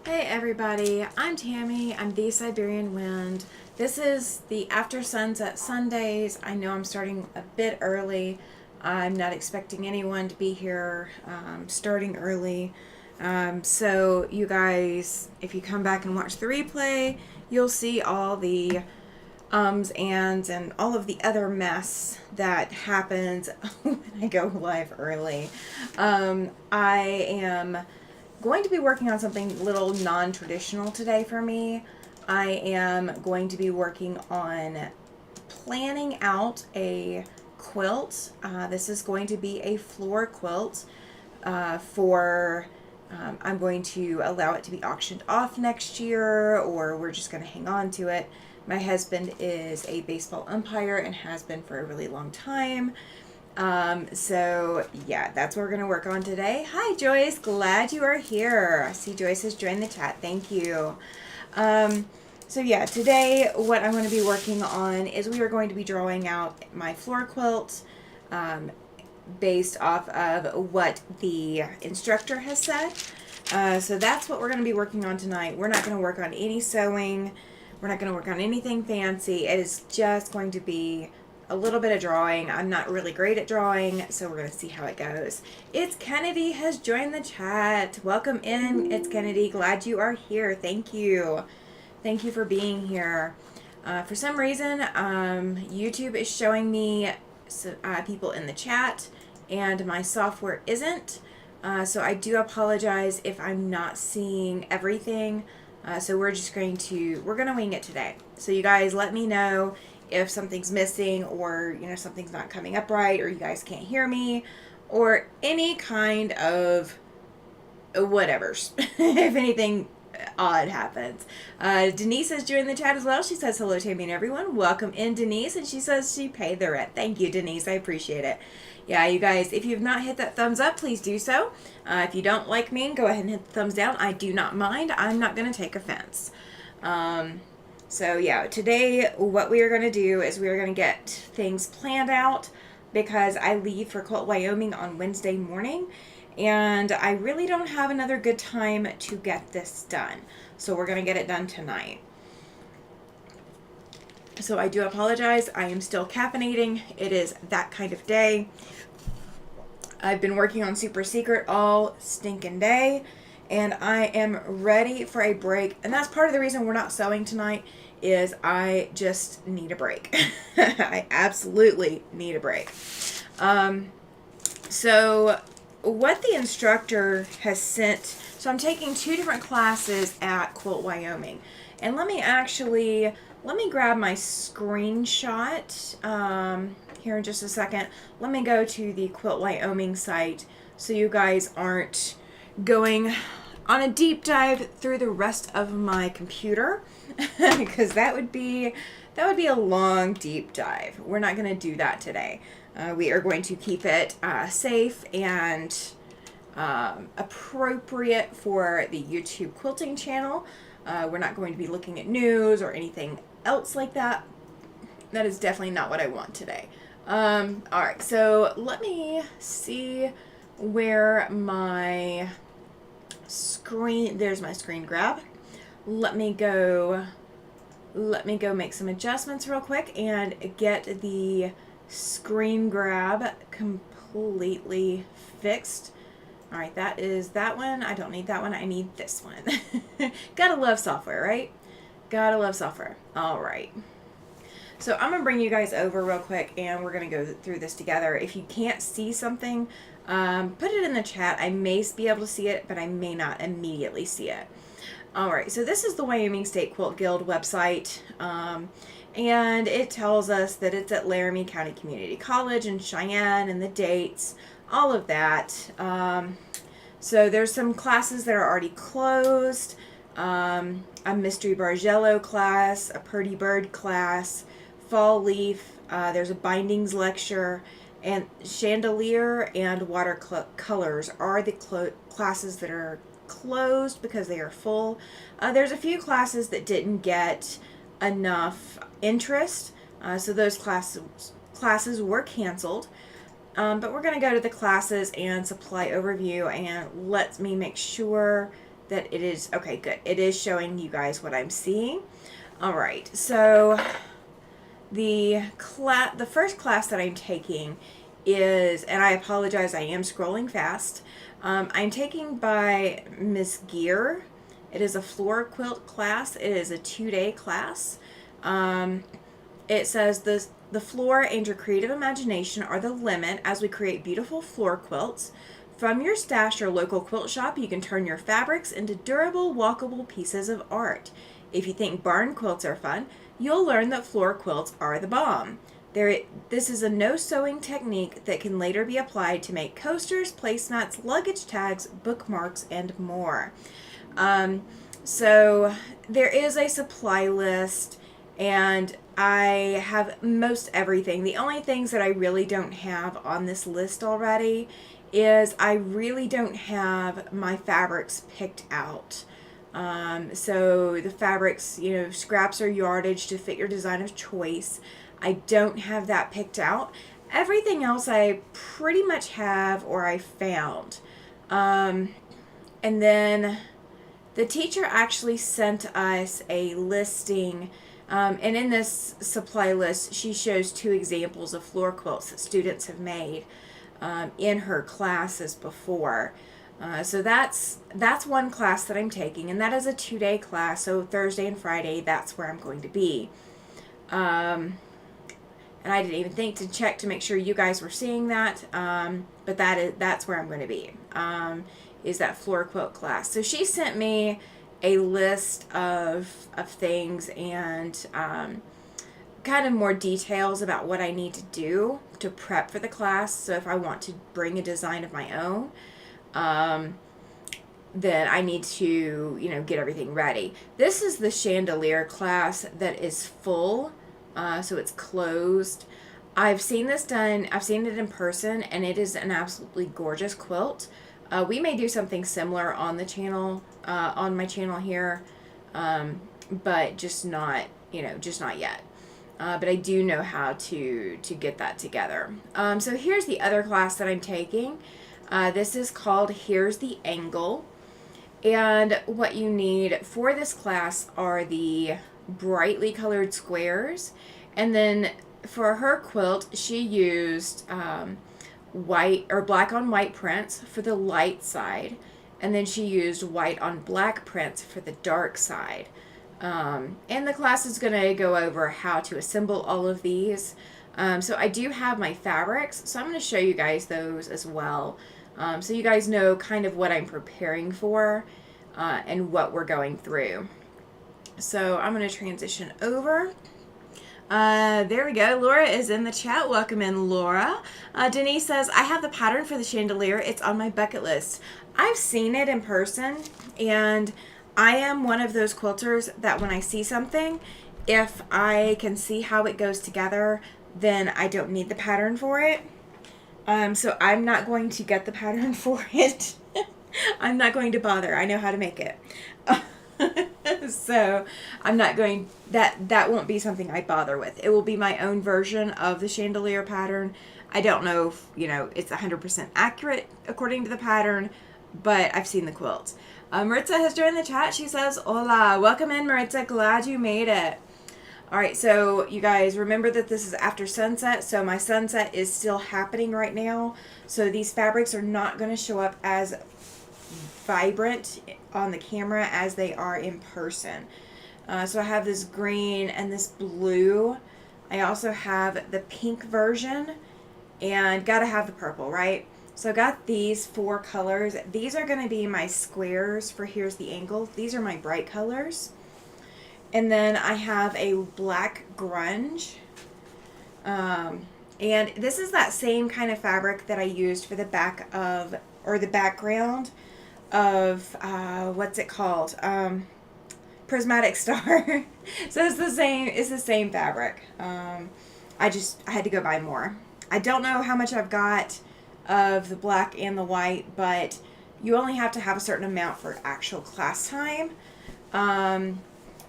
Hey everybody, I'm Tammy. I'm the Siberian Wind. This is the After Sunset Sundays. I know I'm starting a bit early. I'm not expecting anyone to be here starting early. So you guys, if you come back and watch the replay, you'll see all the ands, and all of the other mess that happens when I go live early. I am going to be working on something a little non-traditional today for me. I am going to be working on planning out a quilt. This is going to be a floor quilt I'm going to allow it to be auctioned off next year, or we're just going to hang on to it. My husband is a baseball umpire and has been for a really long time. So yeah, that's what we're going to work on today. Hi Joyce, glad you are here. I see Joyce has joined the chat. Thank you. So yeah, today what I'm going to be working on is we are going to be drawing out my floor quilt, based off of what the instructor has said. So that's what we're going to be working on tonight. We're not going to work on any sewing. We're not going to work on anything fancy. It is just going to be a little bit of drawing. I'm not really great at drawing, so we're going to see how it goes. It's Kennedy has joined the chat. Welcome in. It's Kennedy. Glad you are here. Thank you. Thank you for being here. For some reason, YouTube is showing me people in the chat, and my software isn't. So I do apologize if I'm not seeing everything. So we're going to wing it today. So you guys let me know if something's missing, or something's not coming up right, or you guys can't hear me, or any kind of whatever's if anything odd happens. Denise has joined the chat as well. She says hello, Tammy, and everyone. Welcome in, Denise, and she says she paid the rent. Thank you, Denise. I appreciate it. Yeah, you guys, if you've not hit that thumbs up, please do so. If you don't like me, go ahead and hit the thumbs down. I do not mind. I'm not going to take offense. So yeah, today what we are going to do is we are going to get things planned out, because I leave for Quilt, Wyoming on Wednesday morning, and I really don't have another good time to get this done. So we're going to get it done tonight. So I do apologize. I am still caffeinating. It is that kind of day. I've been working on Super Secret all stinking day, and I am ready for a break. And that's part of the reason we're not sewing tonight, is I just need a break. I absolutely need a break. So what the instructor has sent, so I'm taking 2 different classes at Quilt Wyoming. And let me grab my screenshot here in just a second. Let me go to the Quilt Wyoming site so you guys aren't going on a deep dive through the rest of my computer, because that would be a long deep dive. We're not going to do that today. We are going to keep it safe and appropriate for the YouTube quilting channel. We're not going to be looking at news or anything else like that. That is definitely not what I want today. Alright, so let me see where my there's my screen grab. Let me go make some adjustments real quick and get the screen grab completely fixed. Alright, that is that one. I don't need that one. I need this one. Gotta love software, right? Gotta love software. Alright. So I'm going to bring you guys over real quick, and we're going to go through this together. If you can't see something, put it in the chat. I may be able to see it, but I may not immediately see it. Alright, so this is the Wyoming State Quilt Guild website, and it tells us that it's at Laramie County Community College in Cheyenne, and the dates, all of that. So there's some classes that are already closed, a Mystery Bargello class, a Purdy Bird class, Fall Leaf, there's a Bindings lecture, and Chandelier and Watercolors are the classes that are closed because they are full. There's a few classes that didn't get enough interest, so those classes were canceled. But we're going to go to the classes and supply overview, and let me make sure that it is, okay, good. It is showing you guys what I'm seeing. All right, so the first class that I'm taking is, and I apologize, I am scrolling fast. I'm taking by Miss Gear. It is a floor quilt class. It is a 2-day class. It says the floor and your creative imagination are the limit as we create beautiful floor quilts. From your stash or local quilt shop, you can turn your fabrics into durable, walkable pieces of art. If you think barn quilts are fun, you'll learn that floor quilts are the bomb. This is a no-sewing technique that can later be applied to make coasters, placemats, luggage tags, bookmarks, and more. So there is a supply list, and I have most everything. The only things that I really don't have on this list already is I really don't have my fabrics picked out. So the fabrics, scraps or yardage to fit your design of choice. I don't have that picked out. Everything else I pretty much have or I found. And then the teacher actually sent us a listing, and in this supply list, she shows 2 examples of floor quilts that students have made in her classes before. So that's one class that I'm taking, and that is a 2-day class. So Thursday and Friday, that's where I'm going to be. And I didn't even think to check to make sure you guys were seeing that, but that's where I'm going to be, is that floor quilt class. So she sent me a list of things and kind of more details about what I need to do to prep for the class. So if I want to bring a design of my own, then I need to, get everything ready. This is the chandelier class that is full. So it's closed. I've seen this done. I've seen it in person, and it is an absolutely gorgeous quilt. We may do something similar on the channel, on my channel here, but just not yet. But I do know how to get that together. So here's the other class that I'm taking. This is called Here's the Angle. And what you need for this class are the brightly colored squares, and then for her quilt she used white or black on white prints for the light side, and then she used white on black prints for the dark side. And the class is going to go over how to assemble all of these. So I do have my fabrics, so I'm going to show you guys those as well, so you guys know kind of what I'm preparing for and what we're going through. So I'm going to transition over. There we go. Laura is in the chat. Welcome in, Laura. Denise says, I have the pattern for the chandelier. It's on my bucket list. I've seen it in person, and I am one of those quilters that when I see something, if I can see how it goes together, then I don't need the pattern for it. So I'm not going to get the pattern for it. I'm not going to bother. I know how to make it. So I'm not going, that won't be something I bother with. It will be my own version of the chandelier pattern. I don't know if, it's 100% accurate according to the pattern, but I've seen the quilts. Maritza has joined the chat. She says, hola, welcome in, Maritza. Glad you made it. All right, so you guys remember that this is after sunset, so my sunset is still happening right now. So these fabrics are not going to show up as vibrant on the camera as they are in person. So I have this green and this blue. I also have the pink version, and gotta have the purple, right? So I got these 4 colors. These are going to be my squares for Here's the Angle. These are my bright colors. And then I have a black grunge. And this is that same kind of fabric that I used for the back of, or the background of, what's it called? Prismatic Star. So it's the same fabric. I had to go buy more. I don't know how much I've got of the black and the white, but you only have to have a certain amount for actual class time.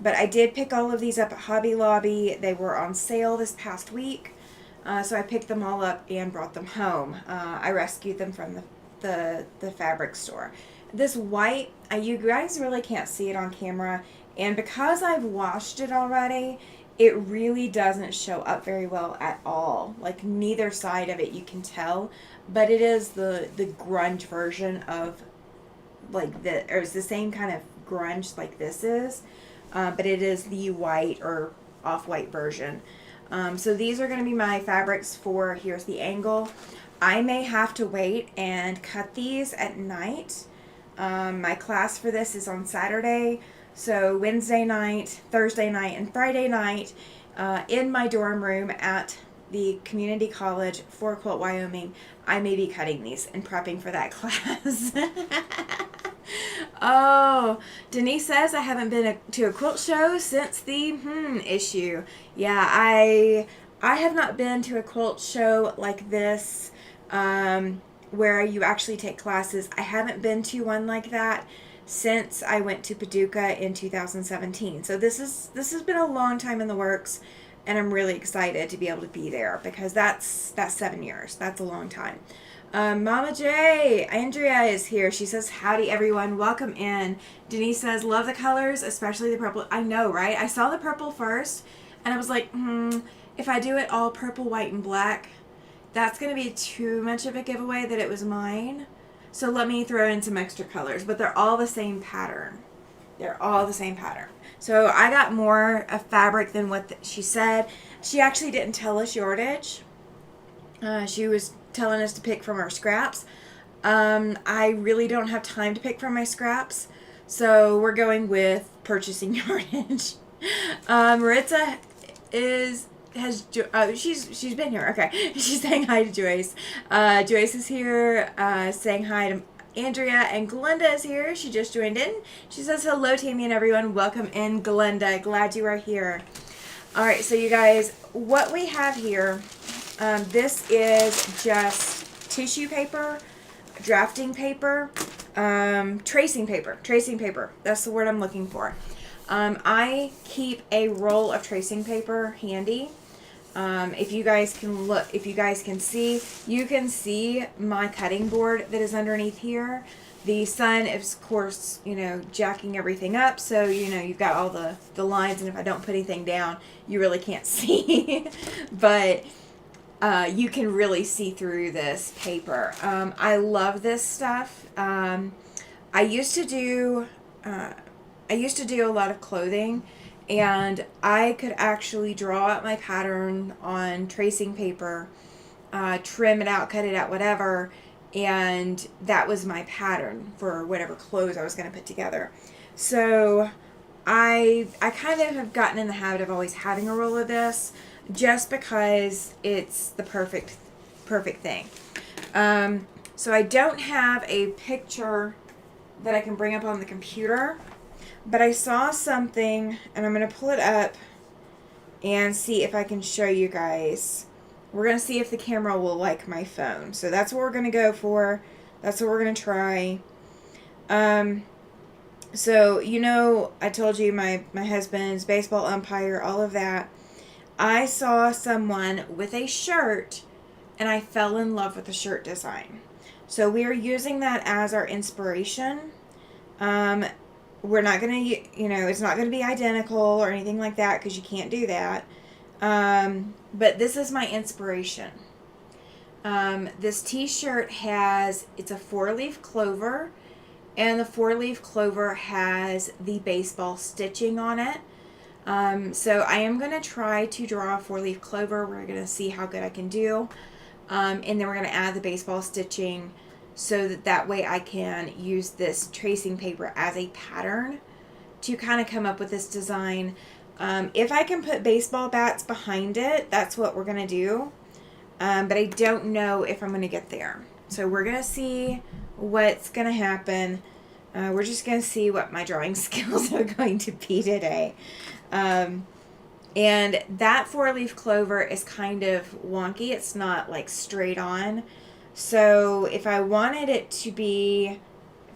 But I did pick all of these up at Hobby Lobby. They were on sale this past week. So I picked them all up and brought them home. I rescued them from the fabric store. This white, you guys really can't see it on camera, and because I've washed it already, it really doesn't show up very well at all. Like neither side of it you can tell, but it is the grunge version of like or it's the same kind of grunge like this is, but it is the white or off-white version. So these are going to be my fabrics for, here's the angle. I may have to wait and cut these at night. My class for this is on Saturday, so Wednesday night, Thursday night, and Friday night in my dorm room at the community college for Quilt Wyoming, I may be cutting these and prepping for that class. Oh, Denise says I haven't been to a quilt show since the issue. Yeah, I have not been to a quilt show like this, where you actually take classes. I haven't been to one like that since I went to Paducah in 2017. So this has been a long time in the works, and I'm really excited to be able to be there because that's 7 years. That's a long time. Mama J, Andrea is here. She says, howdy everyone, welcome in. Denise says, love the colors, especially the purple. I know, right? I saw the purple first, and I was like, if I do it all purple, white, and black, that's going to be too much of a giveaway that it was mine. So let me throw in some extra colors, but they're all the same pattern. They're all the same pattern. So I got more of fabric than what she said. She actually didn't tell us yardage. She was telling us to pick from our scraps. I really don't have time to pick from my scraps, so we're going with purchasing yardage. Maritza she's been here. Okay, she's saying hi to Joyce. Joyce is here, saying hi to Andrea, and Glenda is here. She just joined in. She says hello, Tammy, and everyone. Welcome in, Glenda. Glad you are here. All right, so you guys, what we have here. This is just tissue paper, drafting paper, tracing paper. That's the word I'm looking for. I keep a roll of tracing paper handy. If you guys can look, if you guys can see, you can see my cutting board that is underneath here. The sun is, of course, jacking everything up, so, you've got all the lines, and if I don't put anything down, you really can't see. But you can really see through this paper. I love this stuff. I used to do a lot of clothing, and I could actually draw out my pattern on tracing paper, trim it out, cut it out, whatever, and that was my pattern for whatever clothes I was going to put together. So I kind of have gotten in the habit of always having a roll of this, just because it's the perfect thing. So I don't have a picture that I can bring up on the computer, but I saw something, and I'm going to pull it up and see if I can show you guys. We're going to see if the camera will like my phone. So that's what we're going to go for. That's what we're going to try. So, I told you my husband's baseball umpire, all of that. I saw someone with a shirt, and I fell in love with the shirt design. So we are using that as our inspiration. We're not going to, it's not going to be identical or anything like that, because you can't do that. But this is my inspiration. This t-shirt it's a 4-leaf clover, and the 4-leaf clover has the baseball stitching on it. So I am going to try to draw a 4-leaf clover. We're going to see how good I can do. And then we're going to add the baseball stitching so that way I can use this tracing paper as a pattern to kind of come up with this design. If I can put baseball bats behind it, that's what we're going to do. But I don't know if I'm going to get there. So we're going to see what's going to happen. We're just going to see what my drawing skills are going to be today. And that 4-leaf clover is kind of wonky. It's not like straight on. So if I want it to be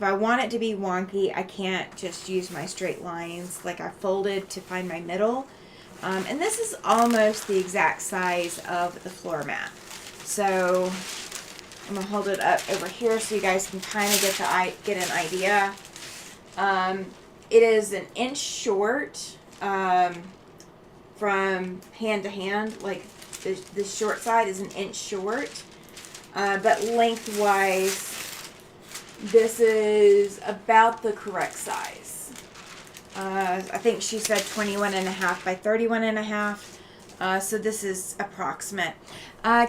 wonky, I can't just use my straight lines. Like I folded to find my middle. And this is almost the exact size of the floor mat. So I'm going to hold it up over here so you guys can kind of get an idea. It is an inch short from hand to hand. Like the short side is an inch short. But lengthwise, this is about the correct size. I think she said 21.5 by 31.5. So this is approximate.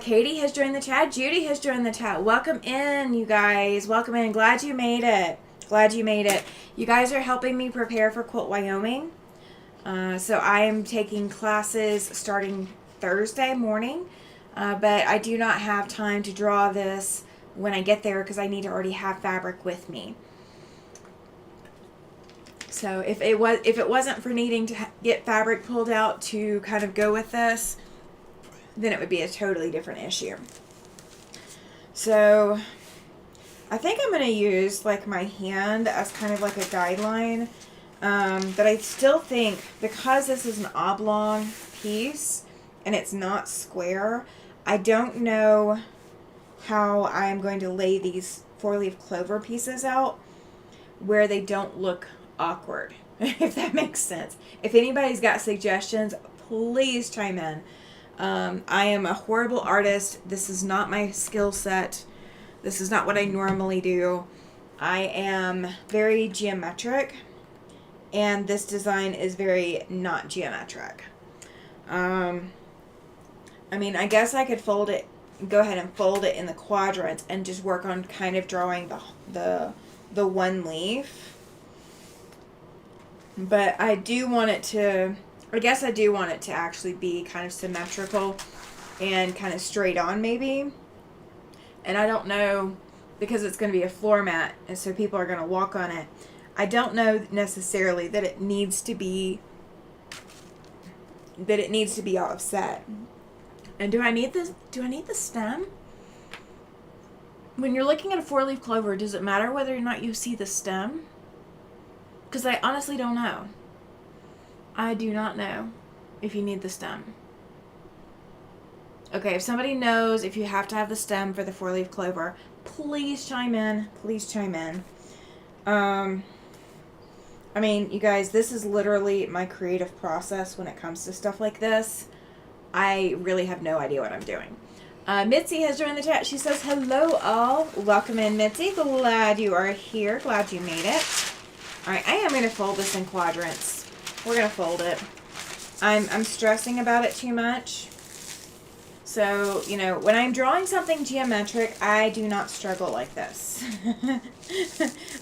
Katie has joined the chat. Judy has joined the chat. Welcome in, you guys. Welcome in. Glad you made it. Glad you made it. You guys are helping me prepare for Quilt Wyoming. So I am taking classes starting Thursday morning. But I do not have time to draw this when I get there because I need to already have fabric with me. So if it wasn't for needing to get fabric pulled out to kind of go with this, then it would be a totally different issue. So I think I'm going to use like my hand as kind of like a guideline. But I still think because this is an oblong piece and it's not square, I don't know how I'm going to lay these 4-leaf clover pieces out where they don't look awkward, if that makes sense. If anybody's got suggestions, please chime in. I am a horrible artist. This is not my skill set. This is not what I normally do. I am very geometric, and this design is very not geometric. I mean, I guess I could go ahead and fold it in the quadrants and just work on kind of drawing the one leaf. But I do want it to actually be kind of symmetrical and kind of straight on maybe. And I don't know, because it's going to be a floor mat and so people are going to walk on it. I don't know necessarily that it needs to be offset. And do I need this? Do I need the stem? When you're looking at a 4-leaf clover, does it matter whether or not you see the stem? Because I honestly don't know. I do not know if you need the stem. Okay, if somebody knows if you have to have the stem for the 4-leaf clover, please chime in. Please chime in. I mean, you guys, this is literally my creative process when it comes to stuff like this. I really have no idea what I'm doing. Mitzi has joined the chat. She says, hello all. Welcome in, Mitzi. Glad you are here. Glad you made it. All right, I am going to fold this in quadrants. We're going to fold it. I'm stressing about it too much. So, you know, when I'm drawing something geometric, I do not struggle like this.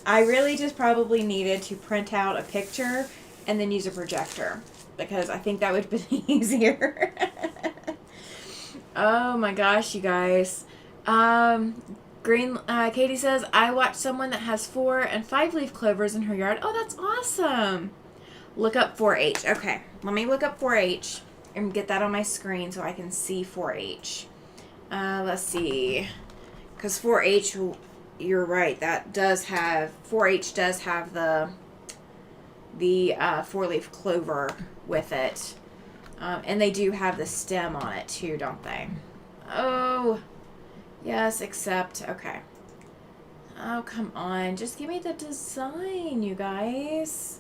I really just probably needed to print out a picture and then use a projector, because I think that would have been easier. Oh my gosh, you guys. Katie says, I watched someone that has 4 and 5-leaf clovers in her yard. Oh, that's awesome. Look up 4-H. Okay, let me look up 4-H and get that on my screen so I can see 4-H. Let's see. Because 4-H, you're right, that does have, 4-H does have the 4-leaf clover with it. And they do have the stem on it too, don't they? Oh, yes, except, okay. Oh, come on. Just give me the design, you guys.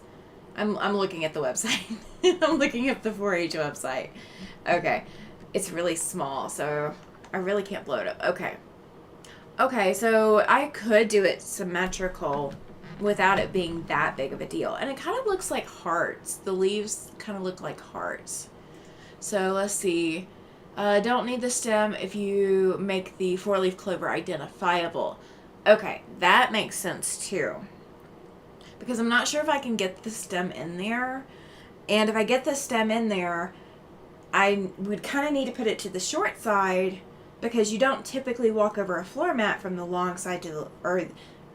I'm looking at the website. I'm looking at the 4-H website. Okay. It's really small, so I really can't blow it up. Okay. Okay, so I could do it symmetrical without it being that big of a deal. And it kind of looks like hearts. The leaves kind of look like hearts. So let's see. Don't need the stem if you make the 4-leaf clover identifiable. Okay, that makes sense too. Because I'm not sure if I can get the stem in there. And if I get the stem in there, I would kind of need to put it to the short side, because you don't typically walk over a floor mat from the long side to the, or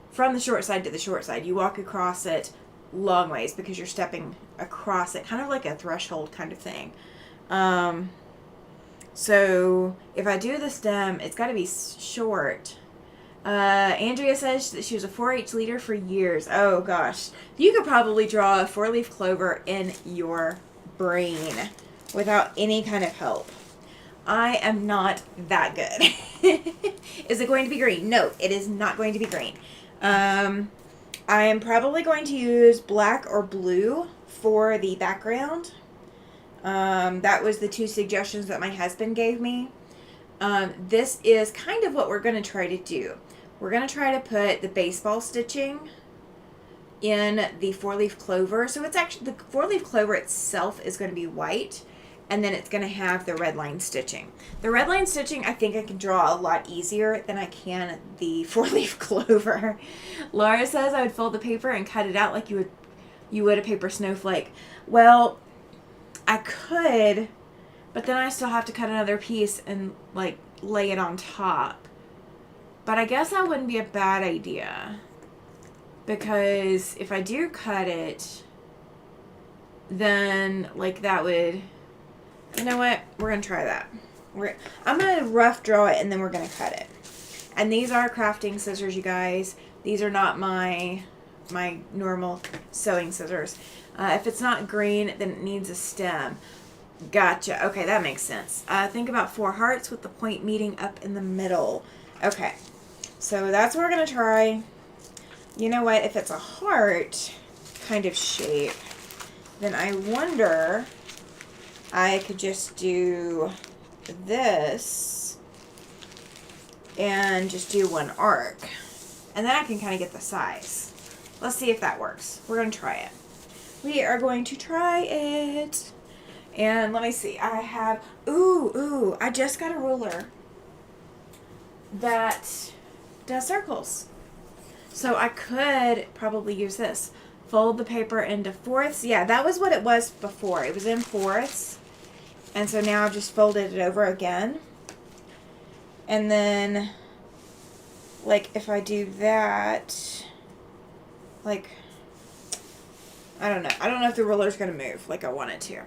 from the short side to the short side. You walk across it long ways because you're stepping across it, kind of like a threshold kind of thing. So if I do the stem, it's got to be short. Andrea says that she was a 4-H leader for years. Oh gosh. You could probably draw a 4-leaf clover in your brain without any kind of help. I am not that good. Is it going to be green? No, it is not going to be green. I am probably going to use black or blue for the background. That was the 2 suggestions that my husband gave me. This is kind of what we're going to try to do. We're going to try to put the baseball stitching in the 4-leaf clover. So it's actually, the 4-leaf clover itself is going to be white, and then it's going to have the red line stitching. The red line stitching, I think I can draw a lot easier than I can the 4-leaf clover. Laura says I would fold the paper and cut it out like you would a paper snowflake. Well, I could, but then I still have to cut another piece and like lay it on top. But I guess that wouldn't be a bad idea, because if I do cut it, then like that would, you know what? We're going to try that. I'm going to rough draw it and then we're going to cut it. And these are crafting scissors, you guys. These are not my normal sewing scissors. If it's not green, then it needs a stem. Gotcha. Okay, that makes sense. Think about 4 hearts with the point meeting up in the middle. Okay, so that's what we're going to try. You know what? If it's a heart kind of shape, then I wonder I could just do this and just do 1 arc. And then I can kind of get the size. Let's see if that works. We're going to try it. We are going to try it. And let me see. I have, I just got a ruler that does circles. So I could probably use this. Fold the paper into 4ths. Yeah, that was what it was before. It was in 4ths. And so now I've just folded it over again. And then, like, if I do that, like, I don't know. I don't know if the ruler's going to move like I want it to.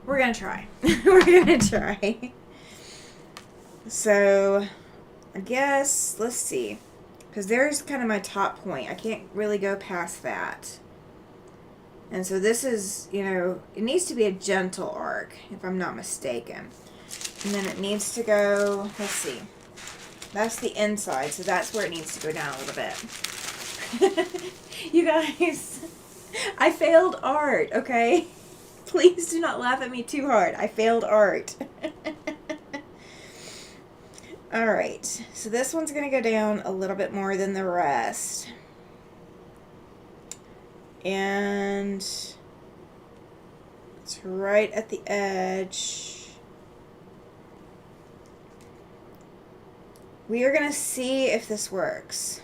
We're going to try. We're going to try. So, I guess, let's see. Because there's kind of my top point. I can't really go past that. And so this is, you know, it needs to be a gentle arc, if I'm not mistaken. And then it needs to go, let's see. That's the inside, so that's where it needs to go down a little bit. You guys, I failed art, okay? Please do not laugh at me too hard. I failed art. Alright, so this one's going to go down a little bit more than the rest. And it's right at the edge. We are going to see if this works.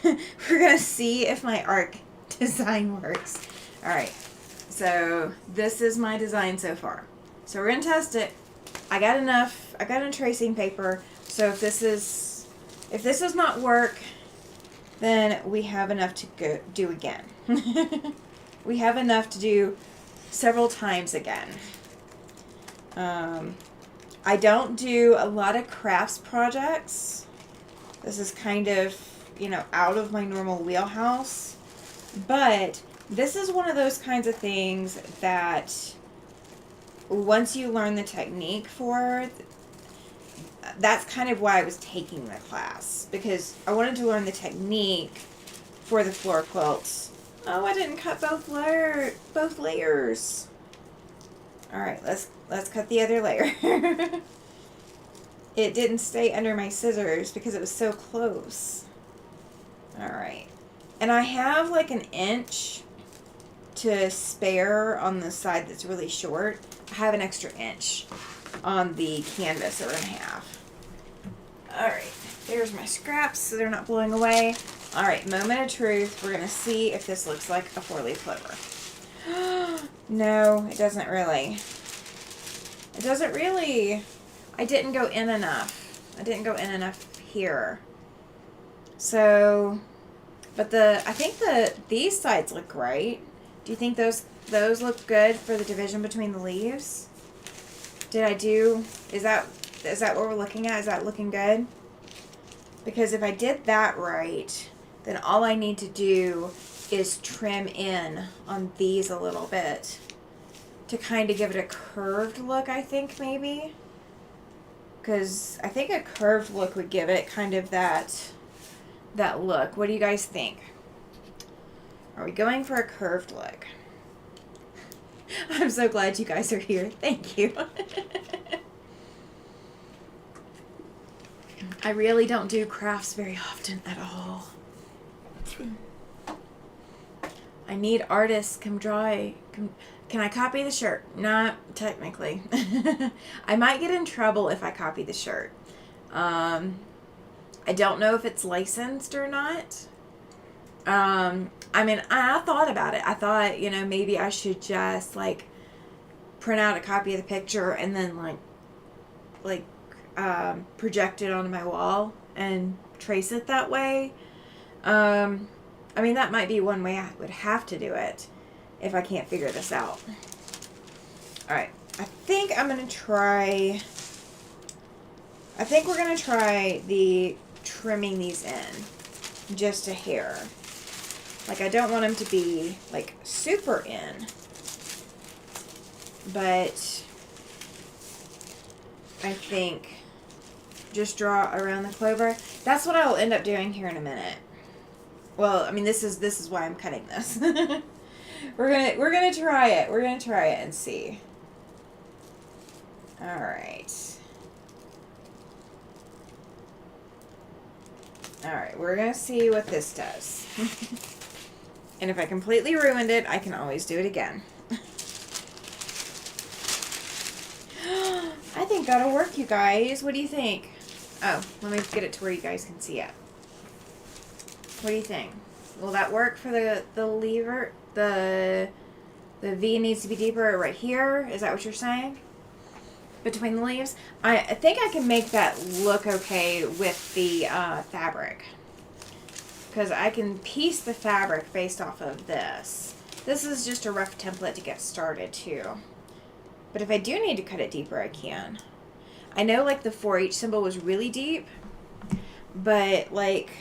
We're going to see if my arc design works. Alright, so this is my design so far. So we're going to test it. I got enough tracing paper. So if this does not work, then we have enough to go do again. We have enough to do several times again. I don't do a lot of crafts projects. This is kind of, you know, out of my normal wheelhouse. But this is one of those kinds of things that once you learn the technique for, that's kind of why I was taking the class, because I wanted to learn the technique for the floor quilts. Oh, I didn't cut both layers. All right, let's cut the other layer. It didn't stay under my scissors because it was so close. All right, and I have like an inch to spare on the side that's really short. I have an extra inch on the canvas, or in half. Alright, there's my scraps so they're not blowing away. Alright, moment of truth. We're going to see if this looks like a 4-leaf clover. No, it doesn't really. It doesn't really. I didn't go in enough. I didn't go in enough here. So, but I think these sides look great. Do you think those look good for the division between the leaves? Is that what we're looking at? Is that looking good? Because if I did that right, then all I need to do is trim in on these a little bit to kind of give it a curved look, I think, maybe. because I think a curved look would give it kind of that look. What do you guys think? Are we going for a curved look? I'm so glad you guys are here. Thank you. I really don't do crafts very often at all. I need artists. Come draw. Can I copy the shirt? Not technically. I might get in trouble if I copy the shirt. I don't know if it's licensed or not. I mean, I thought about it. I thought, you know, maybe I should just, like, print out a copy of the picture and then, project it onto my wall and trace it that way. I mean, that might be one way I would have to do it if I can't figure this out. Alright, I think we're going to try the trimming these in just a hair. Like, I don't want them to be, like, super in. But I think just draw around the clover. That's what I'll end up doing here in a minute. Well, I mean, this is why I'm cutting this. We're gonna try it. We're gonna try it and see. All right. All right. We're gonna see what this does. And if I completely ruined it, I can always do it again. I think that'll work, you guys. What do you think? Oh, let me get it to where you guys can see it. What do you think? Will that work for the lever? The V needs to be deeper right here. Is that what you're saying? Between the leaves? I think I can make that look okay with the fabric. Because I can piece the fabric based off of this. This is just a rough template to get started too. But if I do need to cut it deeper, I can. I know, like, the 4H symbol was really deep. But, like,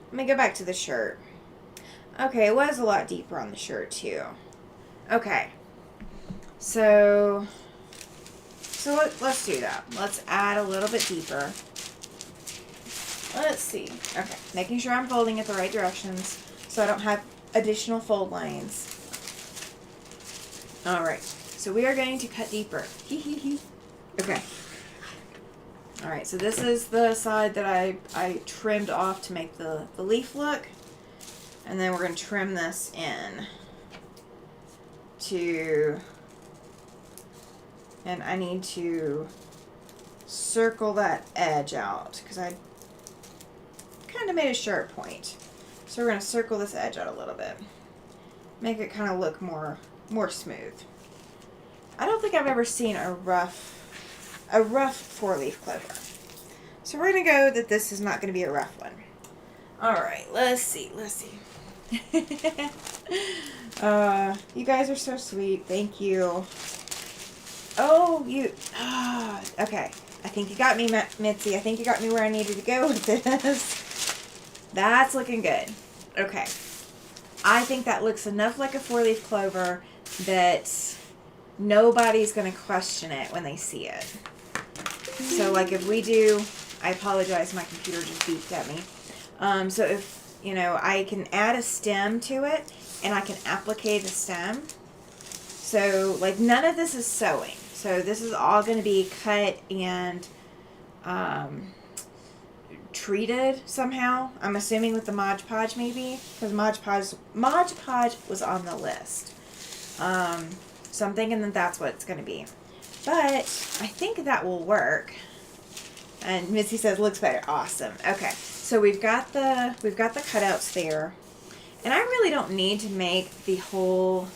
let me go back to the shirt. Okay, it was a lot deeper on the shirt too. Okay. So let's do that. Let's add a little bit deeper. Let's see. Okay, making sure I'm folding it the right directions so I don't have additional fold lines. Alright, so we are going to cut deeper. Okay. Alright, so this is the side that I trimmed off to make the leaf look. And then we're going to trim this in to... And I need to circle that edge out because I kind of made a sharp point. So we're going to circle this edge out a little bit. Make it kind of look more smooth. I don't think I've ever seen a rough 4-leaf clover. So we're going to go that this is not going to be a rough one. Alright, let's see. You guys are so sweet. Thank you. Oh, okay. I think you got me, Mitzi. I think you got me where I needed to go with this. That's looking good. Okay. I think that looks enough like a 4-leaf clover that nobody's going to question it when they see it. So, like, if we do... I apologize, my computer just beeped at me. So if, you know, I can add a stem to it, and I can applique the stem. So, like, none of this is sewing. So this is all going to be cut and treated somehow. I'm assuming with the Mod Podge maybe, because Mod Podge was on the list. So I'm thinking that that's what it's going to be. But I think that will work. And Missy says looks better. Awesome. Okay, so we've got the cutouts there, and I really don't need to make the whole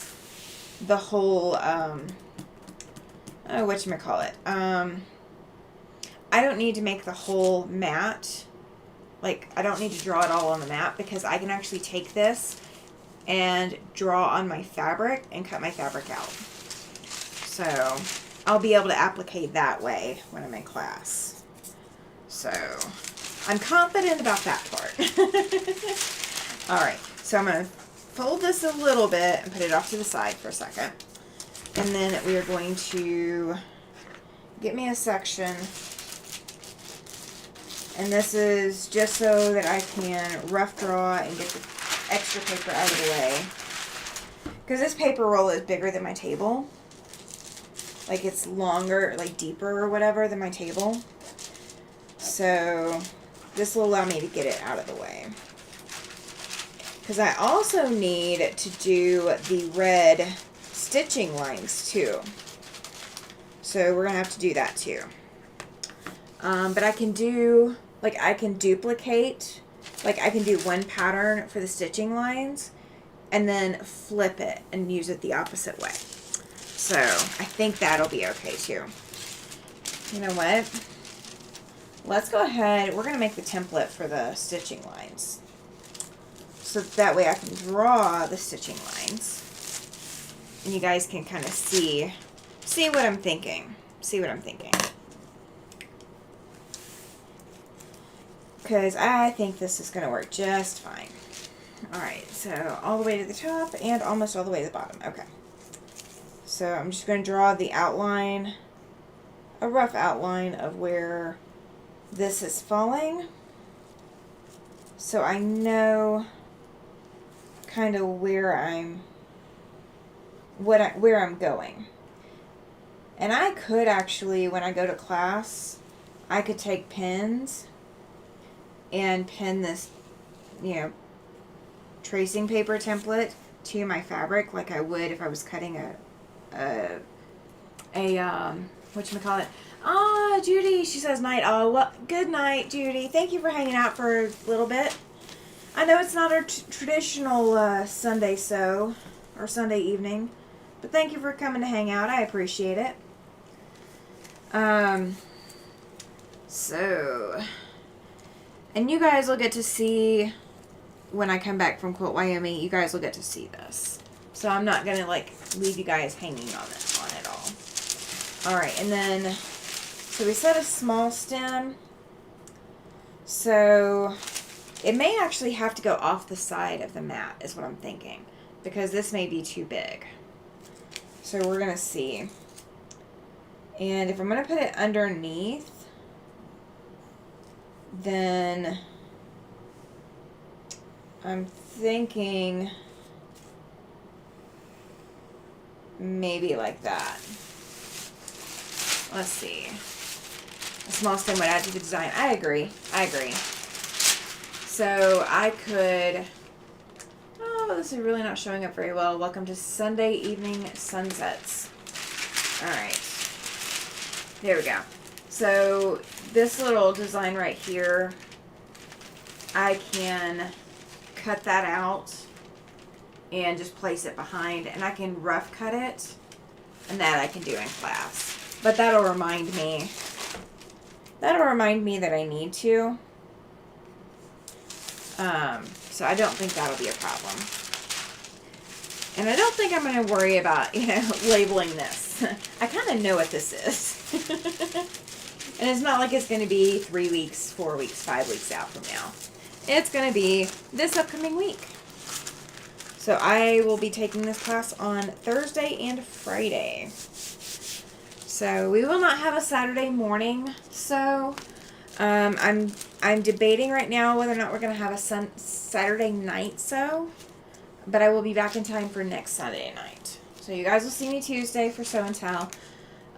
whatchamacallit. I don't need to make the whole mat. Like, I don't need to draw it all on the mat because I can actually take this and draw on my fabric and cut my fabric out. So I'll be able to applique that way when I'm in class. So I'm confident about that part. Alright, so I'm going to fold this a little bit and put it off to the side for a second. And then we are going to get me a section. And this is just so that I can rough draw and get the extra paper out of the way. Because this paper roll is bigger than my table. Like it's longer, like deeper or whatever than my table. So this will allow me to get it out of the way. Because I also need to do the red stitching lines too. So we're going to have to do that too. But I can do, like I can duplicate, like I can do one pattern for the stitching lines and then flip it and use it the opposite way. So I think that'll be okay too. You know what? Let's go ahead. We're going to make the template for the stitching lines. So that way I can draw the stitching lines. And you guys can kind of see what I'm thinking. See what I'm thinking. Because I think this is going to work just fine. Alright, so all the way to the top and almost all the way to the bottom. Okay. So I'm just going to draw the outline, a rough outline of where this is falling. So I know kind of where I'm going. And I could actually, when I go to class, I could take pins and pin this, you know, tracing paper template to my fabric like I would if I was cutting whatchamacallit. Ah, Judy, she says night. Oh, well, good night, Judy. Thank you for hanging out for a little bit. I know it's not our traditional Sunday sew or Sunday evening, but thank you for coming to hang out. I appreciate it. So, and you guys will get to see when I come back from Quilt Wyoming. You guys will get to see this. So I'm not gonna like leave you guys hanging on it all. All right, and then so we set a small stem. So it may actually have to go off the side of the mat, is what I'm thinking, because this may be too big. So we're gonna see. And if I'm gonna put it underneath, then I'm thinking maybe like that. Let's see. A small stem would add to the design. I agree. So I could, oh, this is really not showing up very well. Welcome to Sunday evening sunsets. All right. There we go. So this little design right here, I can cut that out and just place it behind, and I can rough cut it, and that I can do in class. But that'll remind me that I need to. So I don't think that'll be a problem. And I don't think I'm going to worry about, labeling this. I kind of know what this is. And it's not like it's going to be 3 weeks, 4 weeks, 5 weeks out from now. It's going to be this upcoming week. So I will be taking this class on Thursday and Friday. So we will not have a Saturday morning. So I'm debating right now whether or not we're going to have a Saturday night sew. But I will be back in time for next Saturday night. So you guys will see me Tuesday for Sew and Tell.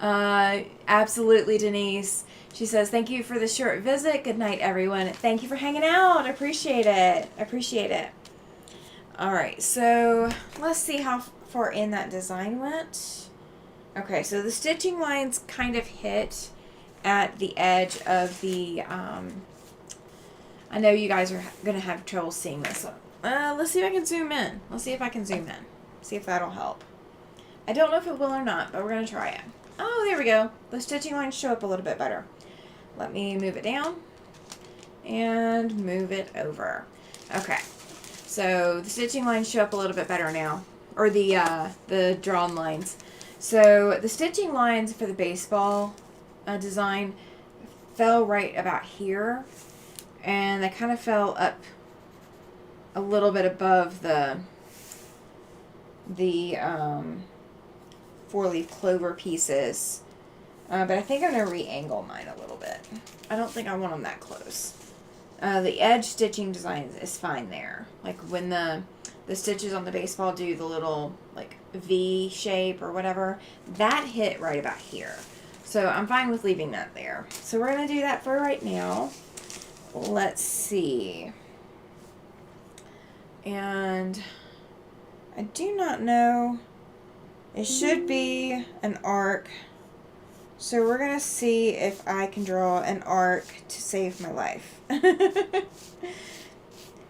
Absolutely, Denise. She says, thank you for the short visit. Good night, everyone. Thank you for hanging out. I appreciate it. All right, so let's see how far in that design went. Okay, so the stitching lines kind of hit at the edge of the, I know you guys are going to have trouble seeing this. Let's see if I can zoom in. See if that'll help. I don't know if it will or not, but we're going to try it. Oh, there we go. The stitching lines show up a little bit better. Let me move it down and move it over. Okay. So the stitching lines show up a little bit better now, or the drawn lines. So the stitching lines for the baseball design fell right about here, and they kind of fell up a little bit above the 4-leaf clover pieces But I think I'm going to re-angle mine a little bit. I don't think I want them that close. The edge stitching design is fine there. Like when the stitches on the baseball do the little like V shape or whatever, that hit right about here. So I'm fine with leaving that there. So we're going to do that for right now. Let's see. And I do not know. It should be an arc. So we're going to see if I can draw an arc to save my life.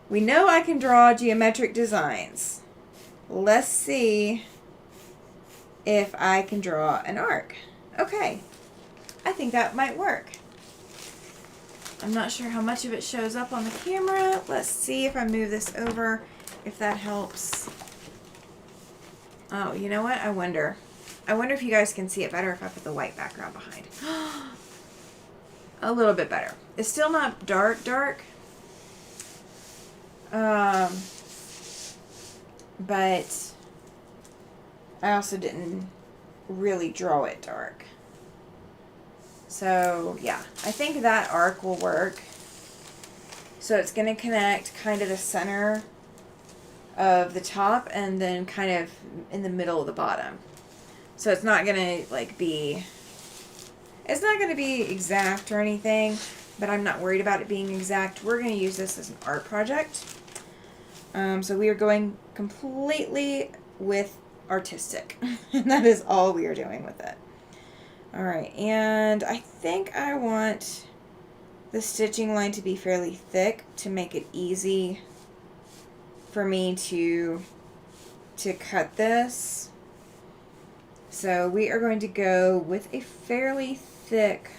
We know I can draw geometric designs. Let's see if I can draw an arc. Okay. I think that might work. I'm not sure how much of it shows up on the camera. Let's see if I move this over, if that helps. Oh, you know what? I wonder if you guys can see it better if I put the white background behind. A little bit better. It's still not dark. But I also didn't really draw it dark. So, yeah, I think that arc will work. So it's going to connect kind of the center of the top and then kind of in the middle of the bottom. So it's not going to like be, it's not going to be exact or anything, but I'm not worried about it being exact. We're going to use this as an art project. So we are going completely with artistic. And that is all we are doing with it. Alright, and I think I want the stitching line to be fairly thick to make it easy for me to cut this. So we are going to go with a fairly thick,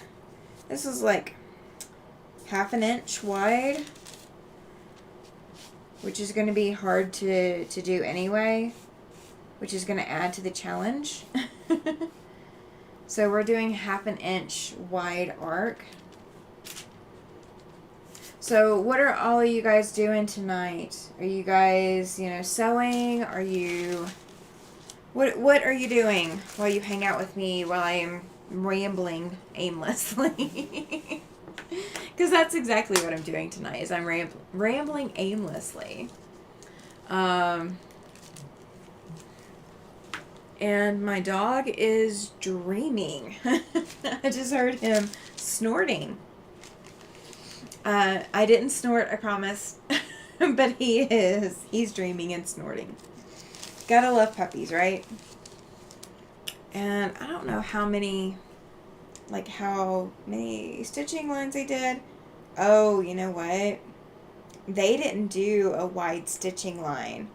this is like 1/2 inch wide, which is going to be hard to do anyway, which is going to add to the challenge. So we're doing 1/2 inch wide arc. So what are all of you guys doing tonight? Are you guys, sewing? Are you, what are you doing while you hang out with me while I am rambling aimlessly? Because that's exactly what I'm doing tonight, is I'm rambling aimlessly. And my dog is dreaming. I just heard him snorting. I didn't snort, I promise. But he's dreaming and snorting. Gotta love puppies, right? And I don't know how many stitching lines they did. Oh, you know what? They didn't do a wide stitching line.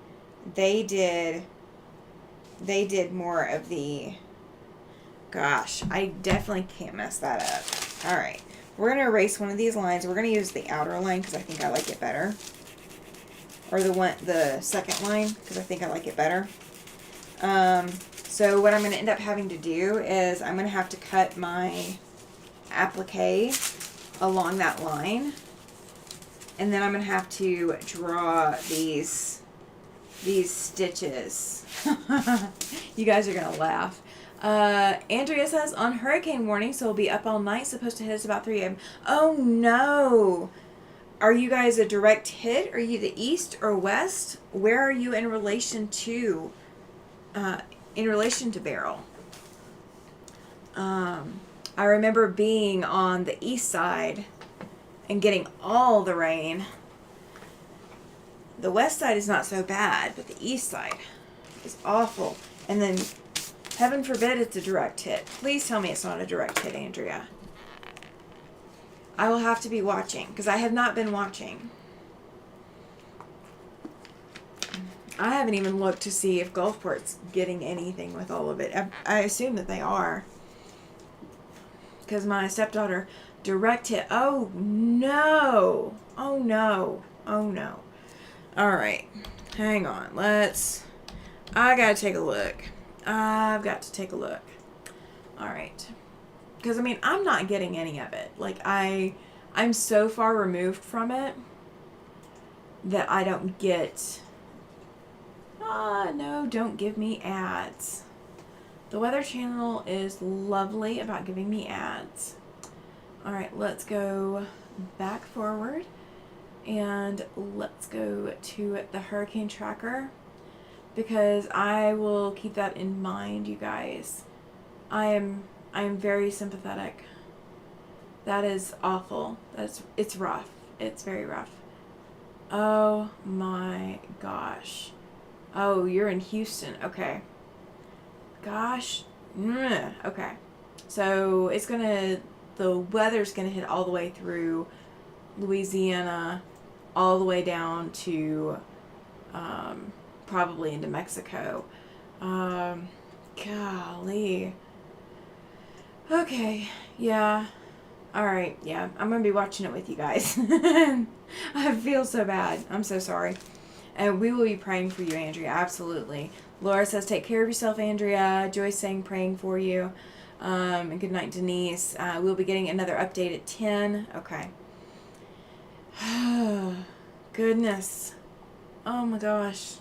They did more of the, gosh, I definitely can't mess that up. All right. We're going to erase one of these lines. We're going to use the outer line because I think I like it better. Or the second line because I think I like it better. So what I'm going to end up having to do is I'm going to have to cut my applique along that line. And then I'm going to have to draw these stitches. You guys are going to laugh. Andrea says, on hurricane warning, so we'll be up all night. Supposed to hit us about 3 a.m. Oh, no. Are you guys a direct hit? Are you the east or west? Where are you in relation to Beryl? I remember being on the east side and getting all the rain. The west side is not so bad, but the east side is awful. And then, heaven forbid it's a direct hit. Please tell me it's not a direct hit, Andrea. I will have to be watching, because I have not been watching. I haven't even looked to see if Gulfport's getting anything with all of it. I assume that they are. Because my stepdaughter direct hit. Oh, no. Oh, no. Oh, no. All right. Hang on. I got to take a look. I've got to take a look. All right. Because, I mean, I'm not getting any of it. Like, I'm so far removed from it that I don't get... no, don't give me ads. The Weather Channel is lovely about giving me ads. All right, let's go back forward and let's go to the hurricane tracker, because I will keep that in mind, you guys. I am very sympathetic. That is awful. It's rough. It's very rough. Oh my gosh. Oh, you're in Houston. Okay. Gosh. Okay. So the weather's gonna hit all the way through Louisiana, all the way down to probably into Mexico. Golly. Okay. Yeah. All right. Yeah. I'm gonna be watching it with you guys. I feel so bad. I'm so sorry. And we will be praying for you, Andrea. Absolutely. Laura says, take care of yourself, Andrea. Joyce saying, praying for you. And good night, Denise. We'll be getting another update at 10. Okay. Goodness. Oh my gosh.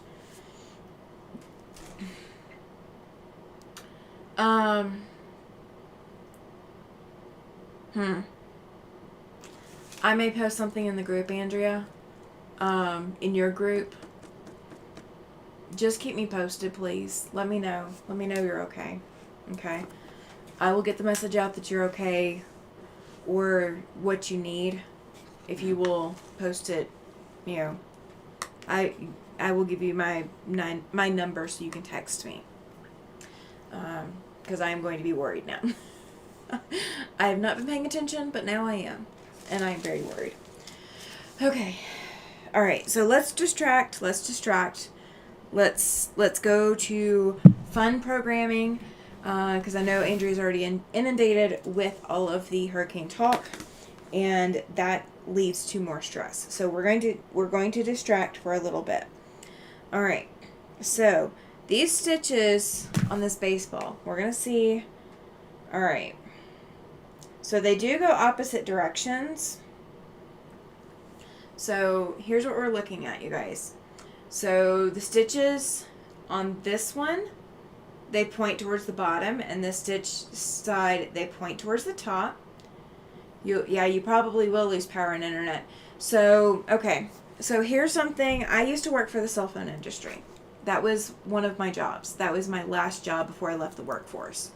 I may post something in the group, Andrea. In your group. Just keep me posted, please. Let me know. Let me know you're okay. Okay. I will get the message out that you're okay, or what you need. If you will post it, you know, I will give you my number so you can text me. Because I am going to be worried now. I have not been paying attention, but now I am, and I am very worried. Okay. All right. So let's distract. Let's go to fun programming, because I know Andrea's already inundated with all of the hurricane talk, and that leads to more stress. So we're going to distract for a little bit. All right. So these stitches on this baseball, we're going to see. All right. So they do go opposite directions. So here's what we're looking at, you guys. So the stitches on this one, they point towards the bottom, and this stitch side, they point towards the top. You probably will lose power and internet. So, okay. So here's something. I used to work for the cell phone industry. That was one of my jobs. That was my last job before I left the workforce.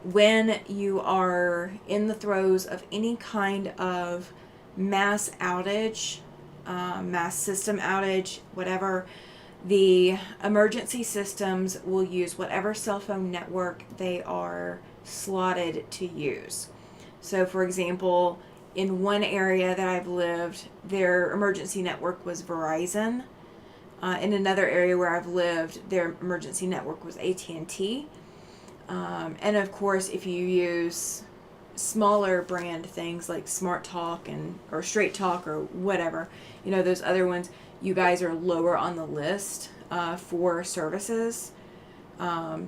When you are in the throes of any kind of mass outage, mass system outage, whatever, the emergency systems will use whatever cell phone network they are slotted to use. So, for example, in one area that I've lived, their emergency network was Verizon. In another area where I've lived, their emergency network was AT&T. And of course, if you use smaller brand things like Smart Talk or Straight Talk or whatever, those other ones, you guys are lower on the list for services,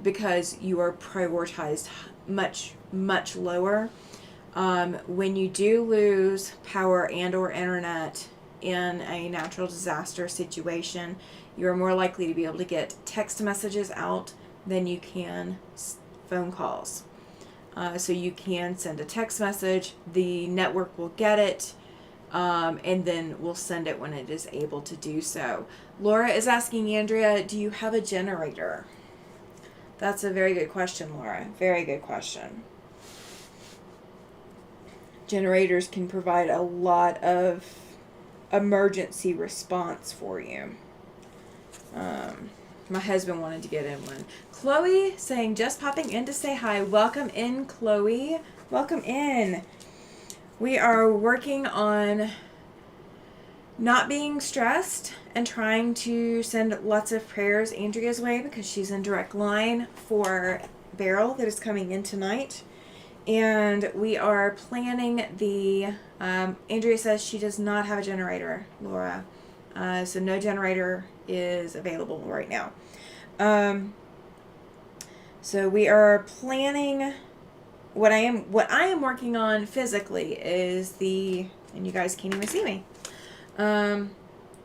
because you are prioritized much, much lower. When you do lose power and or internet in a natural disaster situation, you are more likely to be able to get text messages out than you can phone calls. So you can send a text message, the network will get it, and then we'll send it when it is able to do so. Laura is asking, Andrea, do you have a generator? That's a very good question, Laura. Very good question. Generators can provide a lot of emergency response for you. My husband wanted to get in one. Chloe saying, just popping in to say hi. Welcome in, Chloe. Welcome in. We are working on not being stressed and trying to send lots of prayers Andrea's way, because she's in direct line for Beryl that is coming in tonight. And we are planning Andrea says she does not have a generator, Laura. So no generator is available right now. So we are planning, what I am working on physically is and you guys can't even see me.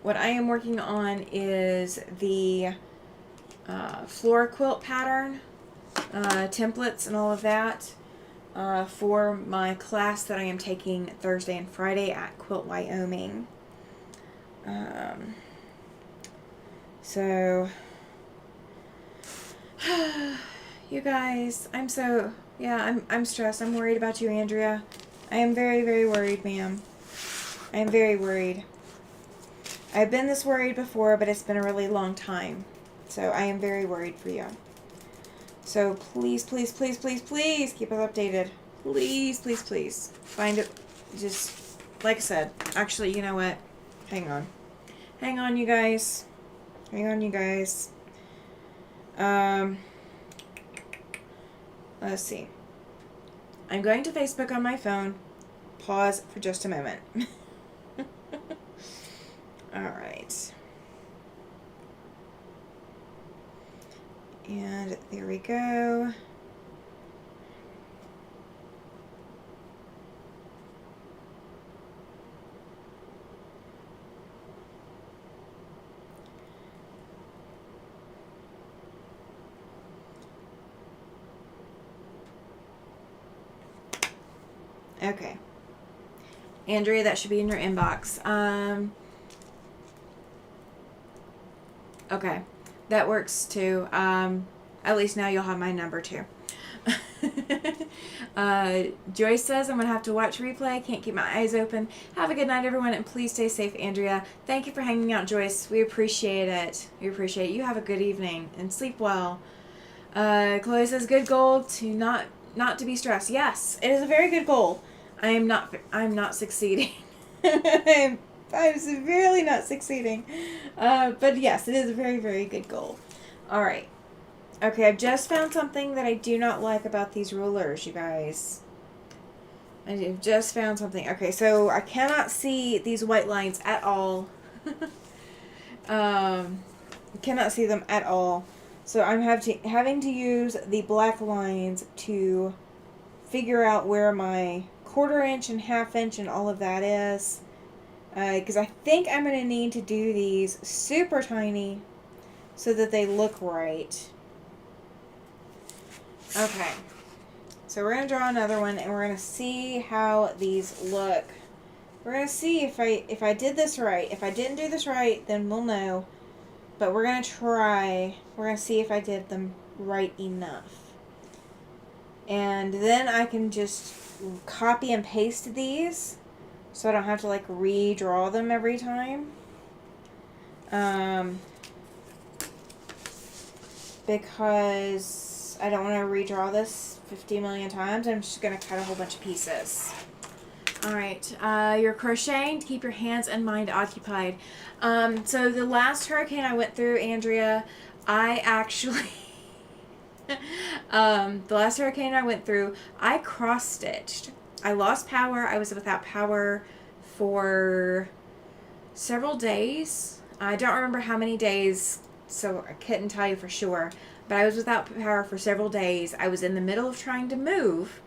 What I am working on is the floor quilt pattern, templates and all of that for my class that I am taking Thursday and Friday at Quilt Wyoming. So, you guys, I'm stressed. I'm worried about you, Andrea. I am very, very worried, ma'am. I am very worried. I've been this worried before, but it's been a really long time. So I am very worried for you. So please, please, please, please, please keep us updated. Please, please, please. Find it. Just, like I said, actually, you know what? Hang on. Hang on, you guys. Hang on, you guys. Let's see. I'm going to Facebook on my phone. Pause for just a moment. Alright. And there we go. Okay. Andrea, that should be in your inbox. Okay. That works too. At least now you'll have my number too. Joyce says, I'm going to have to watch replay. Can't keep my eyes open. Have a good night, everyone, and please stay safe, Andrea. Thank you for hanging out, Joyce. We appreciate it. We appreciate it. You have a good evening and sleep well. Chloe says, good goal to not to be stressed. Yes, it is a very good goal. I'm not succeeding. I'm severely not succeeding. But yes, it is a very, very good goal. All right. Okay, I've just found something that I do not like about these rulers, you guys. I've just found something. Okay, so I cannot see these white lines at all. Cannot see them at all. So I'm having to use the black lines to figure out where my 1/4 inch and 1/2 inch and all of that is. Because I think I'm going to need to do these super tiny so that they look right. Okay. So we're going to draw another one and we're going to see how these look. We're going to see if I did this right. If I didn't do this right, then we'll know. But we're going to try. We're going to see if I did them right enough. And then I can just copy and paste these so I don't have to like redraw them every time. Because I don't want to redraw this 50 million times. I'm just going to cut a whole bunch of pieces. Alright, you're crocheting to keep your hands and mind occupied. So the last hurricane I went through, Andrea, I actually... the last hurricane I went through, I cross-stitched. I lost power. I was without power for several days. I don't remember how many days, so I couldn't tell you for sure. But I was without power for several days. I was in the middle of trying to move.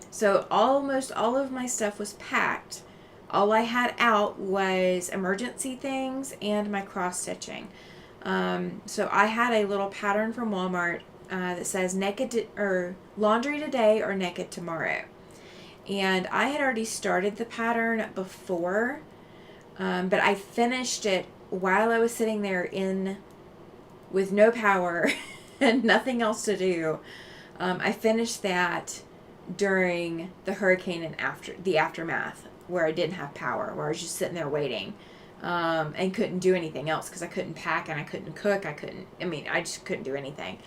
So almost all of my stuff was packed. All I had out was emergency things and my cross-stitching. So I had a little pattern from Walmart that says laundry today or naked tomorrow. And I had already started the pattern before, but I finished it while I was sitting there with no power and nothing else to do. I finished that during the hurricane and the aftermath, where I didn't have power, where I was just sitting there waiting, and couldn't do anything else because I couldn't pack and I couldn't cook. I just couldn't do anything.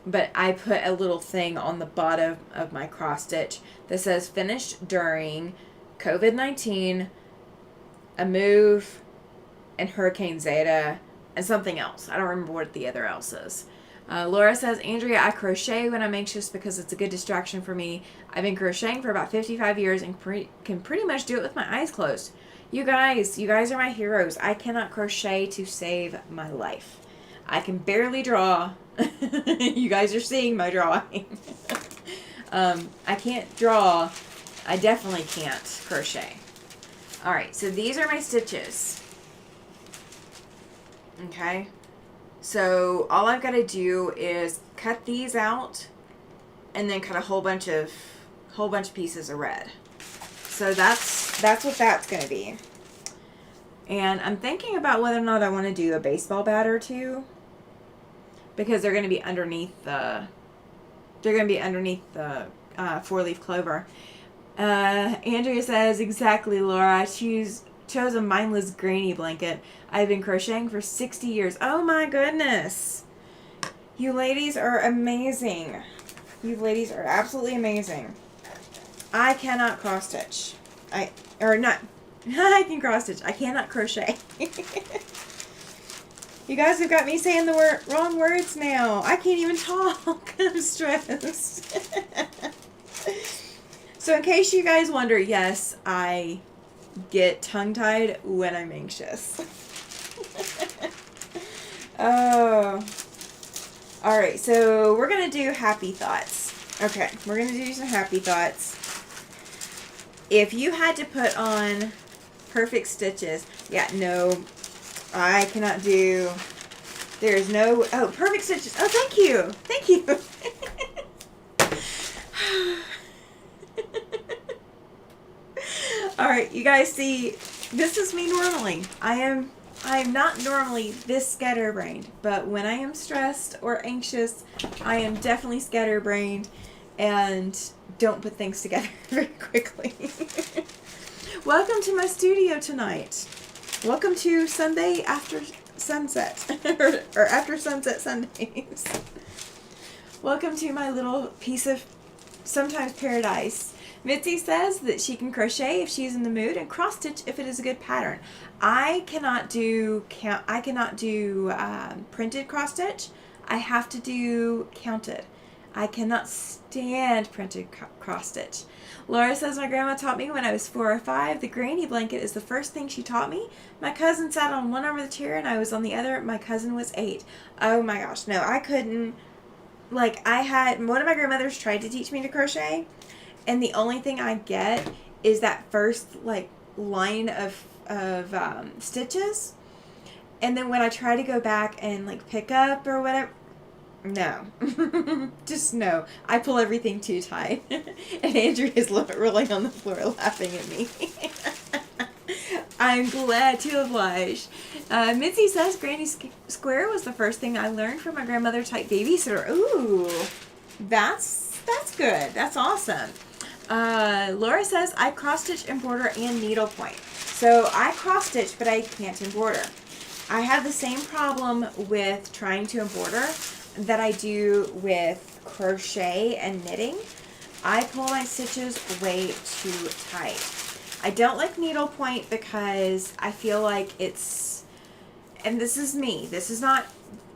But I put a little thing on the bottom of my cross stitch that says finished during COVID-19, a move, and Hurricane Zeta, and something else. I don't remember what the other else is. Laura says, Andrea, I crochet when I'm anxious because it's a good distraction for me. I've been crocheting for about 55 years and can pretty much do it with my eyes closed. You guys are my heroes. I cannot crochet to save my life. I can barely draw. You guys are seeing my drawing. I can't draw. I definitely can't crochet. Alright, so these are my stitches. Okay. So all I've got to do is cut these out and then cut a whole bunch of pieces of red. So that's what that's going to be. And I'm thinking about whether or not I want to do a baseball bat or two, because they're going to be underneath the 4-leaf clover. Andrea says, exactly, Laura. I chose a mindless granny blanket. I've been crocheting for 60 years. Oh my goodness. You ladies are amazing. You ladies are absolutely amazing. I cannot cross stitch. I can cross stitch. I cannot crochet. You guys have got me saying the wrong words now. I can't even talk. I'm stressed. So in case you guys wonder, yes, I get tongue-tied when I'm anxious. Oh. Alright, so we're going to do happy thoughts. Okay, we're going to do some happy thoughts. If you had to put on perfect stitches, yeah, no, I cannot do, there's no, oh, perfect stitches. Oh, thank you. Thank you. Alright, you guys see, this is me normally. I am not normally this scatterbrained, but when I am stressed or anxious, I am definitely scatterbrained and don't put things together very quickly. Welcome to my studio tonight. Welcome to Sunday after sunset, or after sunset Sundays. Welcome to my little piece of sometimes paradise. Mitzi says that she can crochet if she's in the mood and cross stitch if it is a good pattern. I cannot do printed cross stitch. I have to do counted. I cannot stand printed cross stitch. Laura says, my grandma taught me when I was 4 or 5. The granny blanket is the first thing she taught me. My cousin sat on one arm of the chair and I was on the other. My cousin was 8. Oh my gosh, no, I couldn't. Like, one of my grandmothers tried to teach me to crochet, and the only thing I get is that first, like, line of stitches. And then when I try to go back and, like, pick up or whatever, no. Just no. I pull everything too tight. And Andrew is rolling on the floor laughing at me. I'm glad to oblige. Mitzi says Granny Square was the first thing I learned from my grandmother type babysitter. Ooh, that's good. That's awesome. Laura says I cross stitch, embroider, and needlepoint. So I cross stitch, but I can't embroider. I have the same problem with trying to embroider that I do with crochet and knitting. I pull my stitches way too tight. I don't like needlepoint because I feel like it's, and this is me, this is not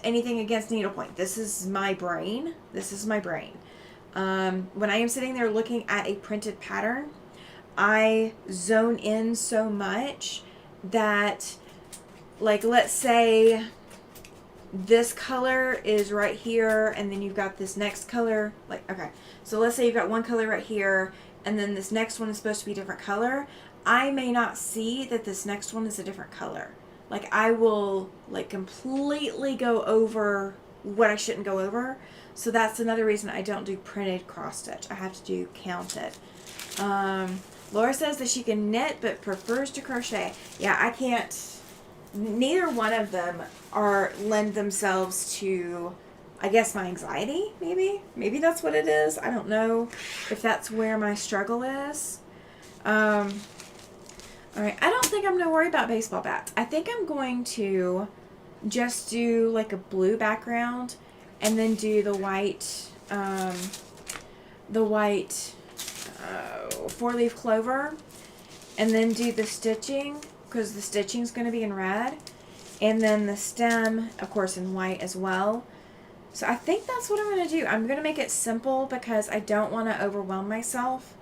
anything against needlepoint. This is my brain. This is my brain. When I am sitting there looking at a printed pattern, I zone in so much that, like, let's say this color is right here and then you've got this next color, like, okay, so let's say you've got one color right here and then this next one is supposed to be a different color. I may not see that this next one is a different color. Like, I will, like, completely go over what I shouldn't go over. So that's another reason I don't do printed cross stitch. I have to do counted. Laura says that she can knit but prefers to crochet. Yeah, I can't. Neither one of them lend themselves to, I guess, my anxiety, maybe. Maybe that's what it is. I don't know if that's where my struggle is. Alright, I don't think I'm going to worry about baseball bats. I think I'm going to just do like a blue background and then do the white 4-leaf clover, and then do the stitching, because the stitching is going to be in red, and then the stem, of course, in white as well. So I think that's what I'm going to do. I'm going to make it simple because I don't want to overwhelm myself.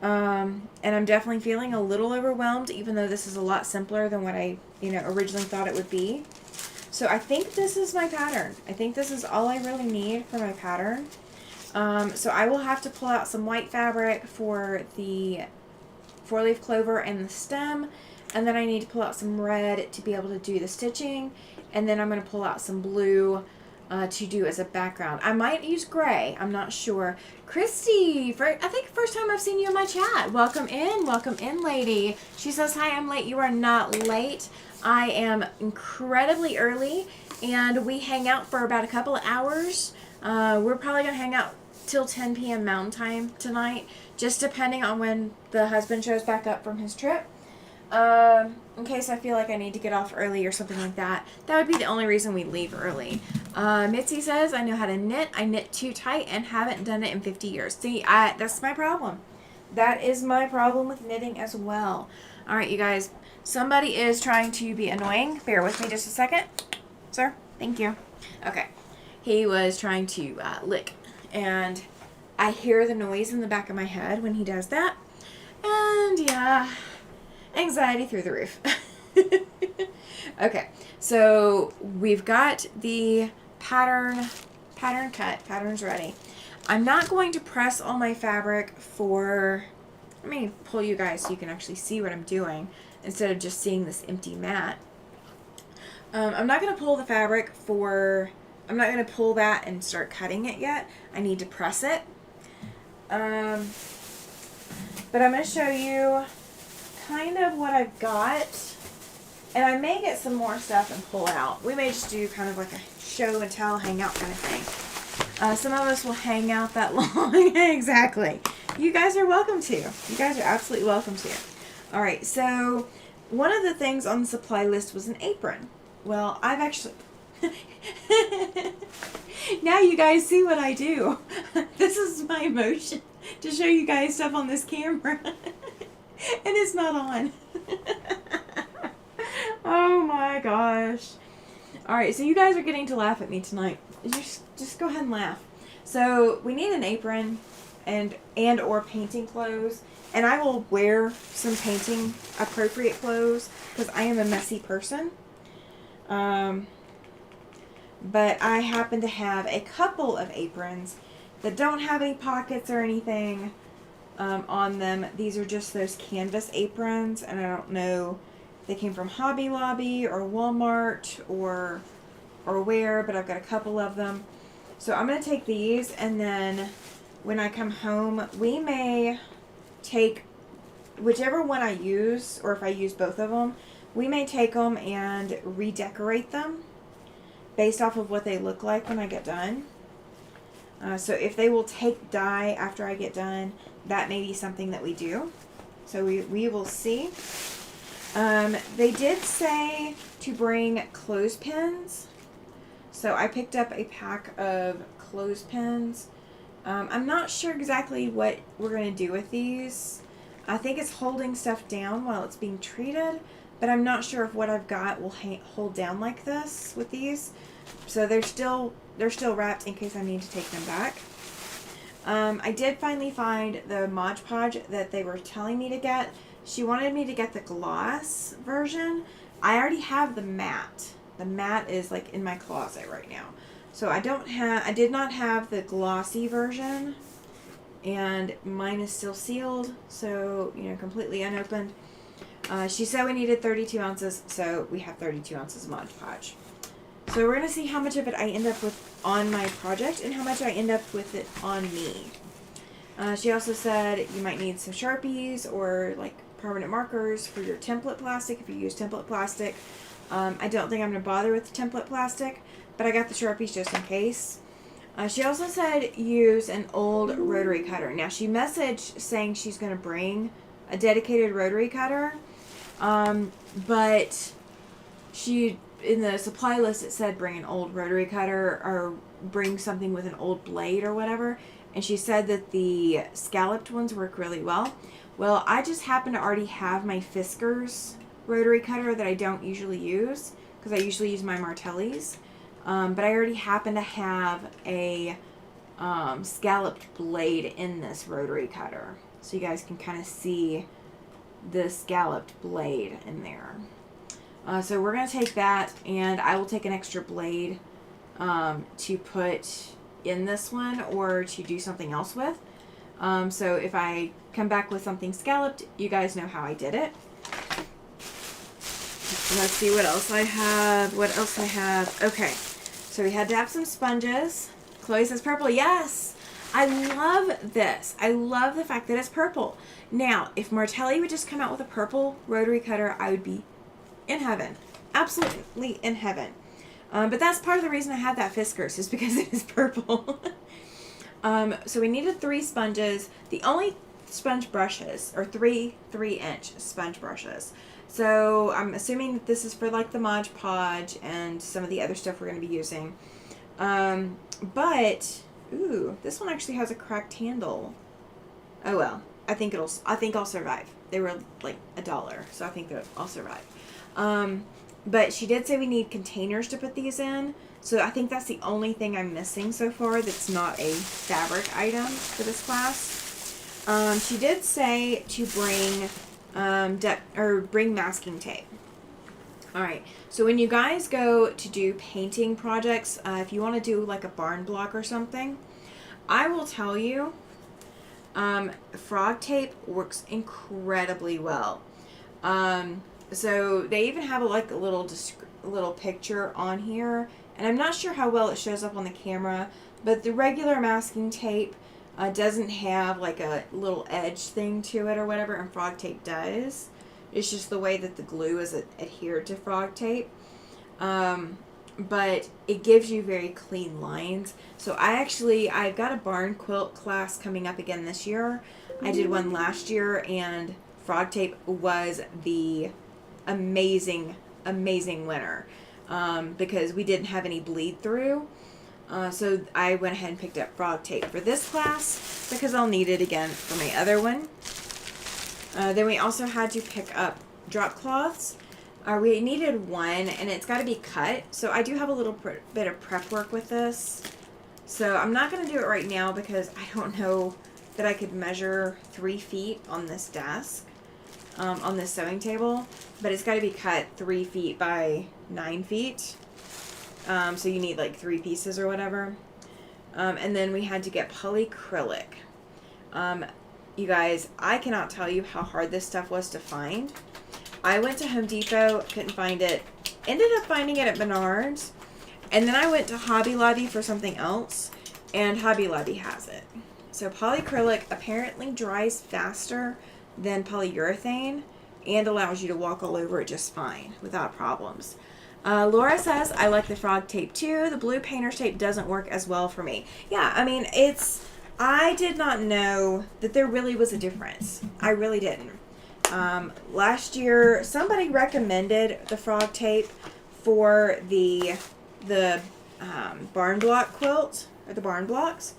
And I'm definitely feeling a little overwhelmed, even though this is a lot simpler than what I, originally thought it would be. So I think this is my pattern. I think this is all I really need for my pattern. So I will have to pull out some white fabric for the 4-leaf clover and the stem, And then I need to pull out some red to be able to do the stitching. And then I'm going to pull out some blue to do as a background. I might use gray. I'm not sure. Christy, I think first time I've seen you in my chat. Welcome in, lady. She says, hi, I'm late. You are not late. I am incredibly early, and we hang out for about a couple of hours. We're probably going to hang out till 10 p.m. Mountain Time tonight, just depending on when the husband shows back up from his trip. In case I feel like I need to get off early or something like that. That would be the only reason we leave early. Mitzi says, I know how to knit. I knit too tight and haven't done it in 50 years. See, that's my problem. That is my problem with knitting as well. All right, you guys. Somebody is trying to be annoying. Bear with me just a second. Sir, thank you. Okay. He was trying to lick. And I hear the noise in the back of my head when he does that. And yeah, anxiety through the roof. Okay, so we've got the pattern cut. Pattern's ready. I'm not going to press all my fabric for... Let me pull you guys so you can actually see what I'm doing instead of just seeing this empty mat. I'm not going to pull the fabric for... I'm not going to pull that and start cutting it yet. I need to press it. But I'm going to show you kind of what I've got. And I may get some more stuff and pull out. We may just do kind of like a show and tell, hang out kind of thing. Some of us will hang out that long. Exactly. You guys are welcome to. You guys are absolutely welcome to. All right. So one of the things on the supply list was an apron. Well, I've actually... Now you guys see what I do. This is my emotion to show you guys stuff on this camera. And it's not on. Oh my gosh. Alright, so you guys are getting to laugh at me tonight. Just go ahead and laugh. So we need an apron and or painting clothes. And I will wear some painting appropriate clothes because I am a messy person. But I happen to have a couple of aprons that don't have any pockets or anything on them. These are just those canvas aprons, and I don't know if they came from Hobby Lobby or Walmart or where, but I've got a couple of them. So I'm going to take these, and then when I come home, we may take whichever one I use, or if I use both of them, we may take them and redecorate them based off of what they look like when I get done. So if they will take dye after I get done, that may be something that we do. So we will see. They did say to bring clothespins. So I picked up a pack of clothespins. I'm not sure exactly what we're going to do with these. I think it's holding stuff down while it's being treated, but I'm not sure if what I've got will hold down like this with these. So they're still wrapped in case I need to take them back. I did finally find the Mod Podge that they were telling me to get. She wanted me to get the gloss version. I already have the matte. The matte is like in my closet right now. So I did not have the glossy version, and mine is still sealed, so, you know, completely unopened. She said we needed 32 ounces, so we have 32 ounces of Mod Podge. So we're going to see how much of it I end up with on my project and how much I end up with it on me. She also said you might need some Sharpies or like permanent markers for your template plastic if you use template plastic. I don't think I'm going to bother with the template plastic, but I got the Sharpies just in case. She also said use an old rotary cutter. Now she messaged saying she's going to bring a dedicated rotary cutter, but in the supply list it said bring an old rotary cutter or bring something with an old blade or whatever, and she said that the scalloped ones work really well. Well, I just happen to already have my Fiskars rotary cutter that I don't usually use because I usually use my Martellis, but I already happen to have a scalloped blade in this rotary cutter, so you guys can kind of see the scalloped blade in there. So we're going to take that, and I will take an extra blade to put in this one or to do something else with. So if I come back with something scalloped, you guys know how I did it. Let's see what else I have. What else I have? Okay. So we had to have some sponges. Chloe says purple. Yes. I love this. I love the fact that it's purple. Now, if Martelli would just come out with a purple rotary cutter, I would be in heaven. Absolutely in heaven. But that's part of the reason I had that Fiskars is because it is purple. So we needed 3 sponges. The only sponge brushes are 3-inch sponge brushes. So I'm assuming that this is for like the Mod Podge and some of the other stuff we're going to be using. But ooh, this one actually has a cracked handle. Oh well, I think I'll survive. They were like $1, so I think that I'll survive. But she did say we need containers to put these in. So I think that's the only thing I'm missing so far that's not a fabric item for this class. She did say to bring masking tape. Alright, so when you guys go to do painting projects, if you want to do like a barn block or something, I will tell you, frog tape works incredibly well. So they even have a little picture on here, and I'm not sure how well it shows up on the camera, but the regular masking tape doesn't have like a little edge thing to it or whatever, and frog tape does. It's just the way that the glue is adhered to frog tape. But it gives you very clean lines. So I've got a barn quilt class coming up again this year. I did one last year, and frog tape was the amazing winner, because we didn't have any bleed through. So I went ahead and picked up frog tape for this class because I'll need it again for my other one. Then we also had to pick up drop cloths. We needed one, and it's got to be cut. So I do have a little bit of prep work with this. So I'm not going to do it right now because I don't know that I could measure 3 feet on this desk, on this sewing table. But it's got to be cut 3 feet by 9 feet. So you need like 3 pieces or whatever. And then we had to get polyacrylic. You guys, I cannot tell you how hard this stuff was to find. I went to Home Depot, couldn't find it. Ended up finding it at Menards. And then I went to Hobby Lobby for something else, and Hobby Lobby has it. So polyacrylic apparently dries faster than polyurethane and allows you to walk all over it just fine without problems. Laura says, I like the frog tape too. The blue painter's tape doesn't work as well for me. Yeah, I mean, I did not know that there really was a difference. I really didn't. Last year, somebody recommended the frog tape for the barn block quilt, or the barn blocks.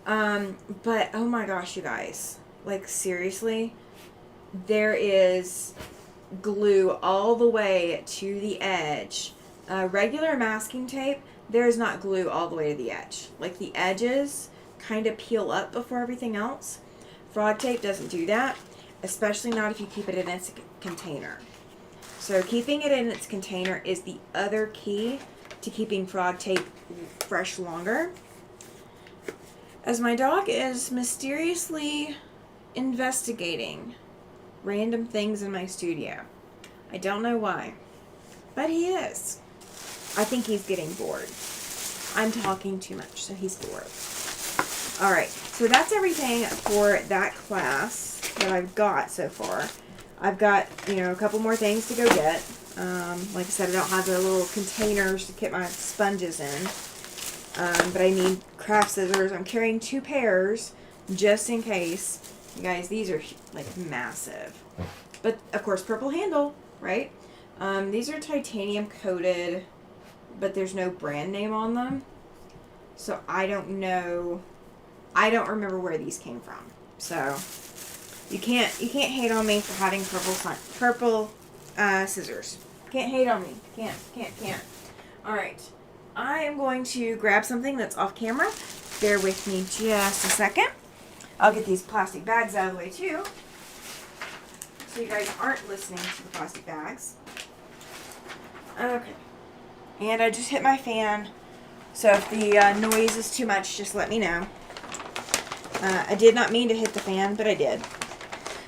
But, oh my gosh, you guys. Like, seriously, there is glue all the way to the edge. Regular masking tape, there's not glue all the way to the edge. Like, the edges kind of peel up before everything else. Frog tape doesn't do that, especially not if you keep it in its container. So keeping it in its container is the other key to keeping frog tape fresh longer. As my dog is mysteriously investigating random things in my studio. I don't know why, but he is. I think he's getting bored. I'm talking too much, so he's bored. Alright, so that's everything for that class that I've got so far. I've got, a couple more things to go get. Like I said, I don't have the little containers to keep my sponges in. But I need craft scissors. I'm carrying 2 pairs just in case. You guys, these are like massive. But of course, purple handle, right? These are titanium coated, but there's no brand name on them. So I don't know. I don't remember where these came from. So you can't hate on me for having purple scissors. Can't hate on me. Can't. All right. I am going to grab something that's off camera. Bear with me just a second. I'll get these plastic bags out of the way too, so you guys aren't listening to the plastic bags. Okay. And I just hit my fan, so if the noise is too much, just let me know. I did not mean to hit the fan, but I did.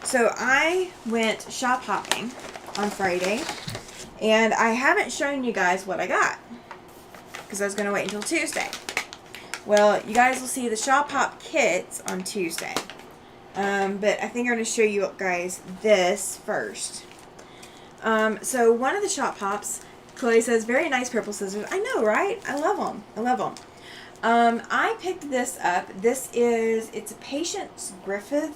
So I went shop hopping on Friday, And I haven't shown you guys what I got because I was going to wait until Tuesday. Well, you guys will see the Shop Hop kits on Tuesday. But I think I'm going to show you guys this first. So one of the Shop Hops, Chloe says, very nice purple scissors. I know, right? I love them. I love them. I picked this up. It's a Patience Griffin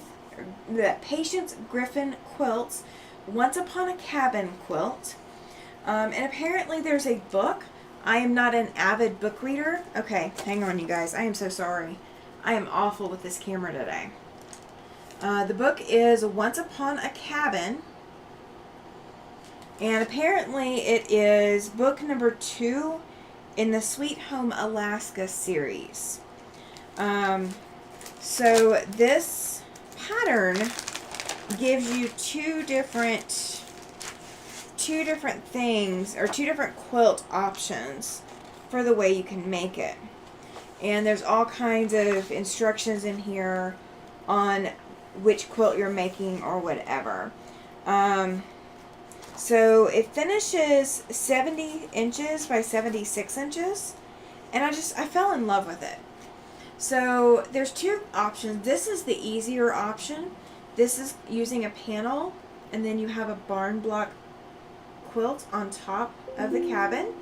Quilts, Once Upon a Cabin quilt. And apparently there's a book. I am not an avid book reader. Okay, hang on, you guys. I am so sorry. I am awful with this camera today. The book is Once Upon a Cabin. And apparently it is book number 2 in the Sweet Home Alaska series. So this pattern gives you two different things, or 2 different quilt options for the way you can make it. And there's all kinds of instructions in here on which quilt you're making or whatever. So it finishes 70 inches by 76 inches, and I fell in love with it. So there's 2 options. This is the easier option. This is using a panel, and then you have a barn block quilt on top of the cabin.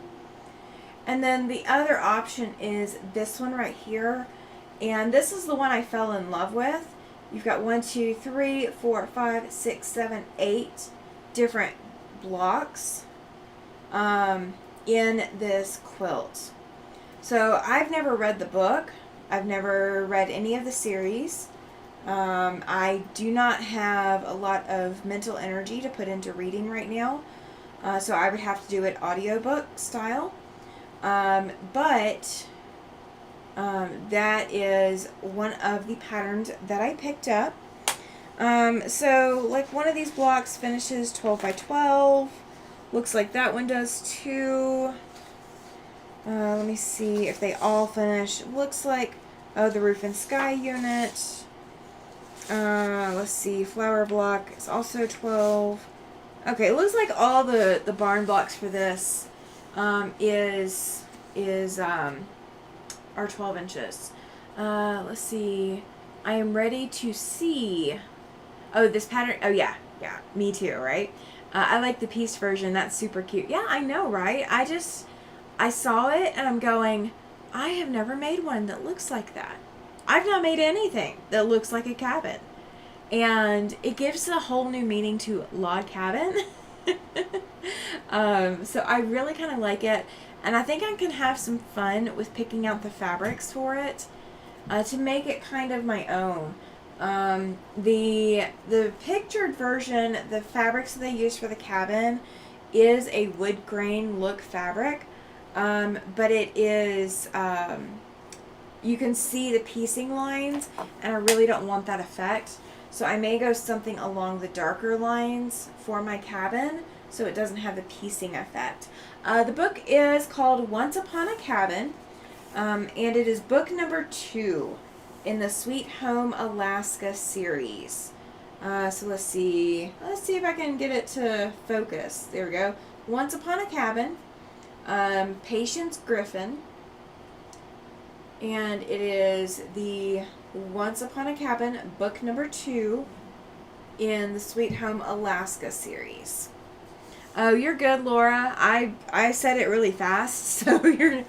And then the other option is this one right here, and this is the one I fell in love with. You've got 1, 2, 3, 4, 5, 6, 7, 8 different blocks in this quilt. So I've never read the book. I've never read any of the series. I do not have a lot of mental energy to put into reading right now. So I would have to do it audiobook style. But that is one of the patterns that I picked up. So like one of these blocks finishes 12 by 12. Looks like that one does too. Let me see if they all finish. Looks like, oh, the roof and sky unit. Let's see, flower block is also 12. Okay, it looks like all the barn blocks for this are 12 inches. Let's see. I am ready to see. Oh, this pattern. Oh, yeah. Yeah, me too, right? I like the piece version. That's super cute. Yeah, I know, right? I saw it and I'm going, I have never made one that looks like that. I've not made anything that looks like a cabin. And it gives a whole new meaning to log cabin. So I really kind of like it. And I think I can have some fun with picking out the fabrics for it to make it kind of my own. The pictured version, the fabrics that they use for the cabin is a wood grain look fabric. But it is, you can see the piecing lines, and I really don't want that effect. So I may go something along the darker lines for my cabin so it doesn't have the piecing effect. The book is called Once Upon a Cabin, and it is book number 2 in the Sweet Home Alaska series. So let's see if I can get it to focus. There we go. Once Upon a Cabin, Patience Griffin, and it is the Once Upon a Cabin book number 2 in the Sweet Home Alaska series. Oh, you're good, Laura. I said it really fast, so you're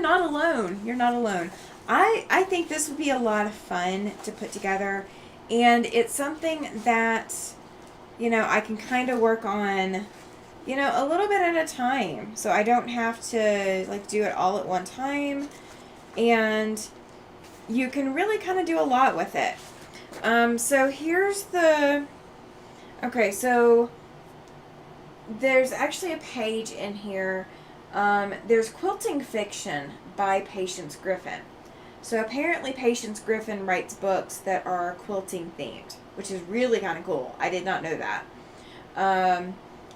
not alone. You're not alone. I think this would be a lot of fun to put together, and it's something that, I can kind of work on, a little bit at a time, so I don't have to do it all at one time, and you can really kind of do a lot with it. So here's so there's actually a page in here. There's Quilting Fiction by Patience Griffin. So apparently Patience Griffin writes books that are quilting themed, which is really kind of cool. I did not know that.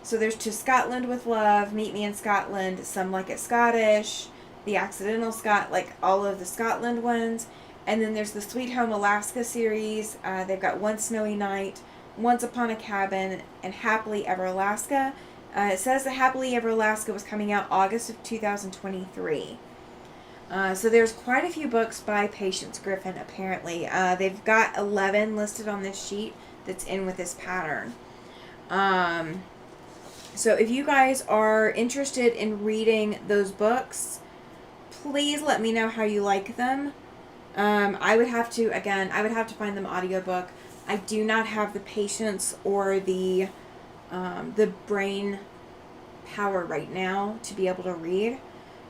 So there's To Scotland with Love, Meet Me in Scotland, Some Like It Scottish, The Accidental Scot, all of the Scotland ones. And then there's the Sweet Home Alaska series. They've got One Snowy Night, Once Upon a Cabin, and Happily Ever Alaska. It says that Happily Ever Alaska was coming out August of 2023. So there's quite a few books by Patience Griffin, apparently. They've got 11 listed on this sheet that's in with this pattern. So if you guys are interested in reading those books, please let me know how you like them. I would have to find them audiobook. I do not have the patience or the brain power right now to be able to read.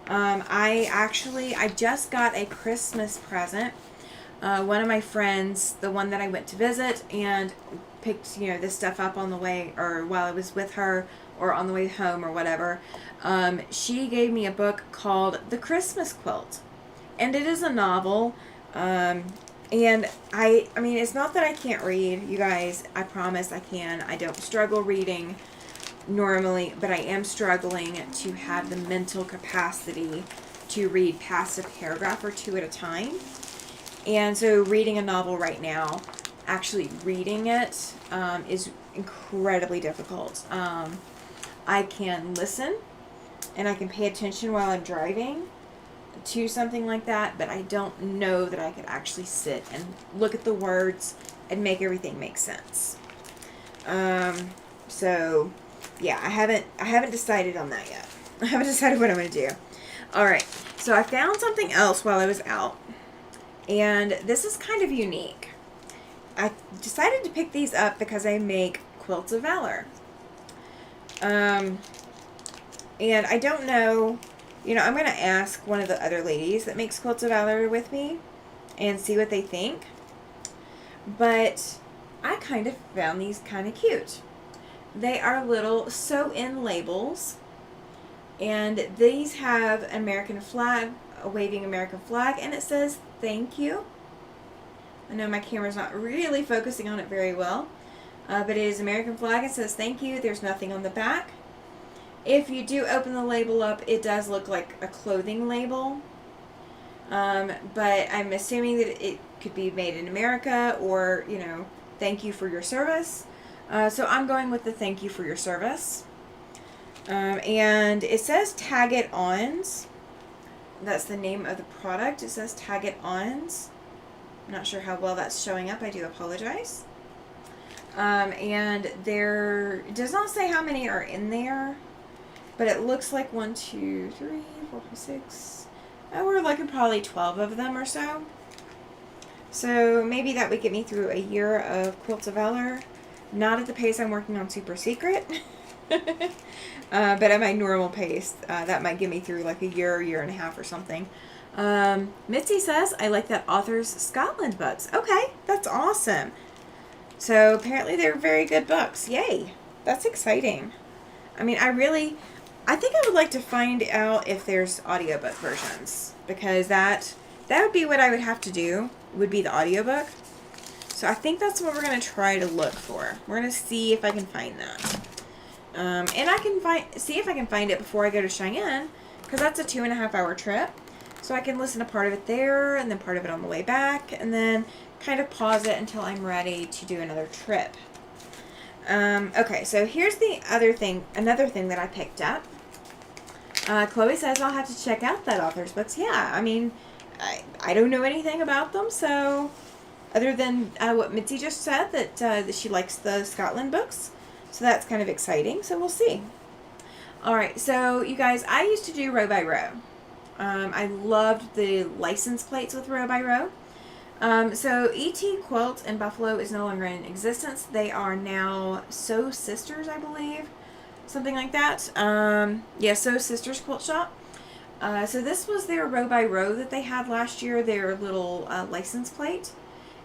I just got a Christmas present. One of my friends, the one that I went to visit, and picked, this stuff up on the way, or while I was with her, or on the way home, or whatever. She gave me a book called The Christmas Quilt. And it is a novel. And I mean, it's not that I can't read, you guys. I promise I can. I don't struggle reading normally, but I am struggling to have the mental capacity to read past a paragraph or two at a time. And so reading a novel right now, actually reading it, is incredibly difficult. I can listen and I can pay attention while I'm driving to something like that, but I don't know that I could actually sit and look at the words and make everything make sense. So yeah, I haven't decided on that yet. I haven't decided what I'm going to do. All right. So I found something else while I was out, and this is kind of unique. I decided to pick these up because I make quilts of valor. And I don't know, I'm going to ask one of the other ladies that makes quilts of valor with me and see what they think. But I kind of found these kind of cute. They are little sew-in labels, and these have an American flag, a waving American flag, and it says thank you. I know my camera's not really focusing on it very well, but it is American flag. It says thank you. There's nothing on the back. If you do open the label up, it does look like a clothing label, but I'm assuming that it could be made in America, or, thank you for your service. So I'm going with the thank you for your service. And it says Tag It Ons. That's the name of the product. It says Tag It Ons. I'm not sure how well that's showing up. I do apologize. And it does not say how many are in there, but it looks like 1, 2, 3, 4, 5, 6. We're looking probably 12 of them or so. So maybe that would get me through a year of Quilts of Valor. Not at the pace I'm working on Super Secret, but at my normal pace, that might get me through like a year and a half or something. Mitzi says, I like that author's Scotland books. Okay, that's awesome. So apparently they're very good books. Yay, that's exciting. I mean, I think I would like to find out if there's audiobook versions, because that would be what I would have to do, would be the audiobook. So I think that's what we're going to try to look for. We're going to see if I can find that. And I can see if I can find it before I go to Cheyenne, because that's a 2.5 hour trip. So I can listen to part of it there, and then part of it on the way back, and then kind of pause it until I'm ready to do another trip. Okay, so here's another thing that I picked up. Chloe says I'll have to check out that author's books. Yeah, I mean, I don't know anything about them, so other than what Mitzi just said, that she likes the Scotland books. So that's kind of exciting, so we'll see. Alright, so you guys, I used to do row by row. I loved the license plates with row by row. So E.T. Quilt in Buffalo is no longer in existence. They are now Sew Sisters, I believe. Something like that. Yeah, Sew Sisters Quilt Shop. So this was their row by row that they had last year, their little license plate.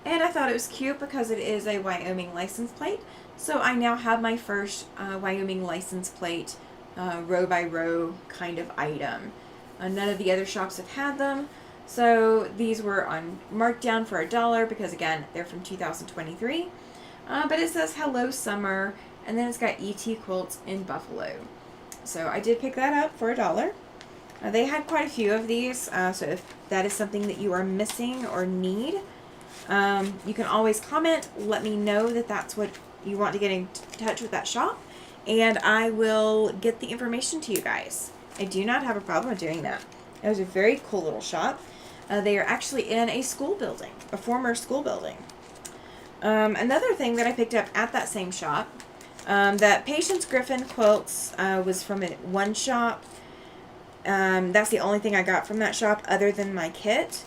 And I thought it was cute because it is a Wyoming license plate. So I now have my first Wyoming license plate row by row kind of item. None of the other shops have had them. So these were marked down for $1 because, again, they're from 2023. But it says Hello Summer, and then it's got E.T. Quilts in Buffalo. So I did pick that up for $1. They had quite a few of these, so if that is something that you are missing or need, you can always comment. Let me know that that's what you want to get in touch with that shop, and I will get the information to you guys. I do not have a problem with doing that. It was a very cool little shop. They are actually in a school building, a former school building. Another thing that I picked up at that same shop, that Patience Griffin quilts was from one shop. That's the only thing I got from that shop other than my kit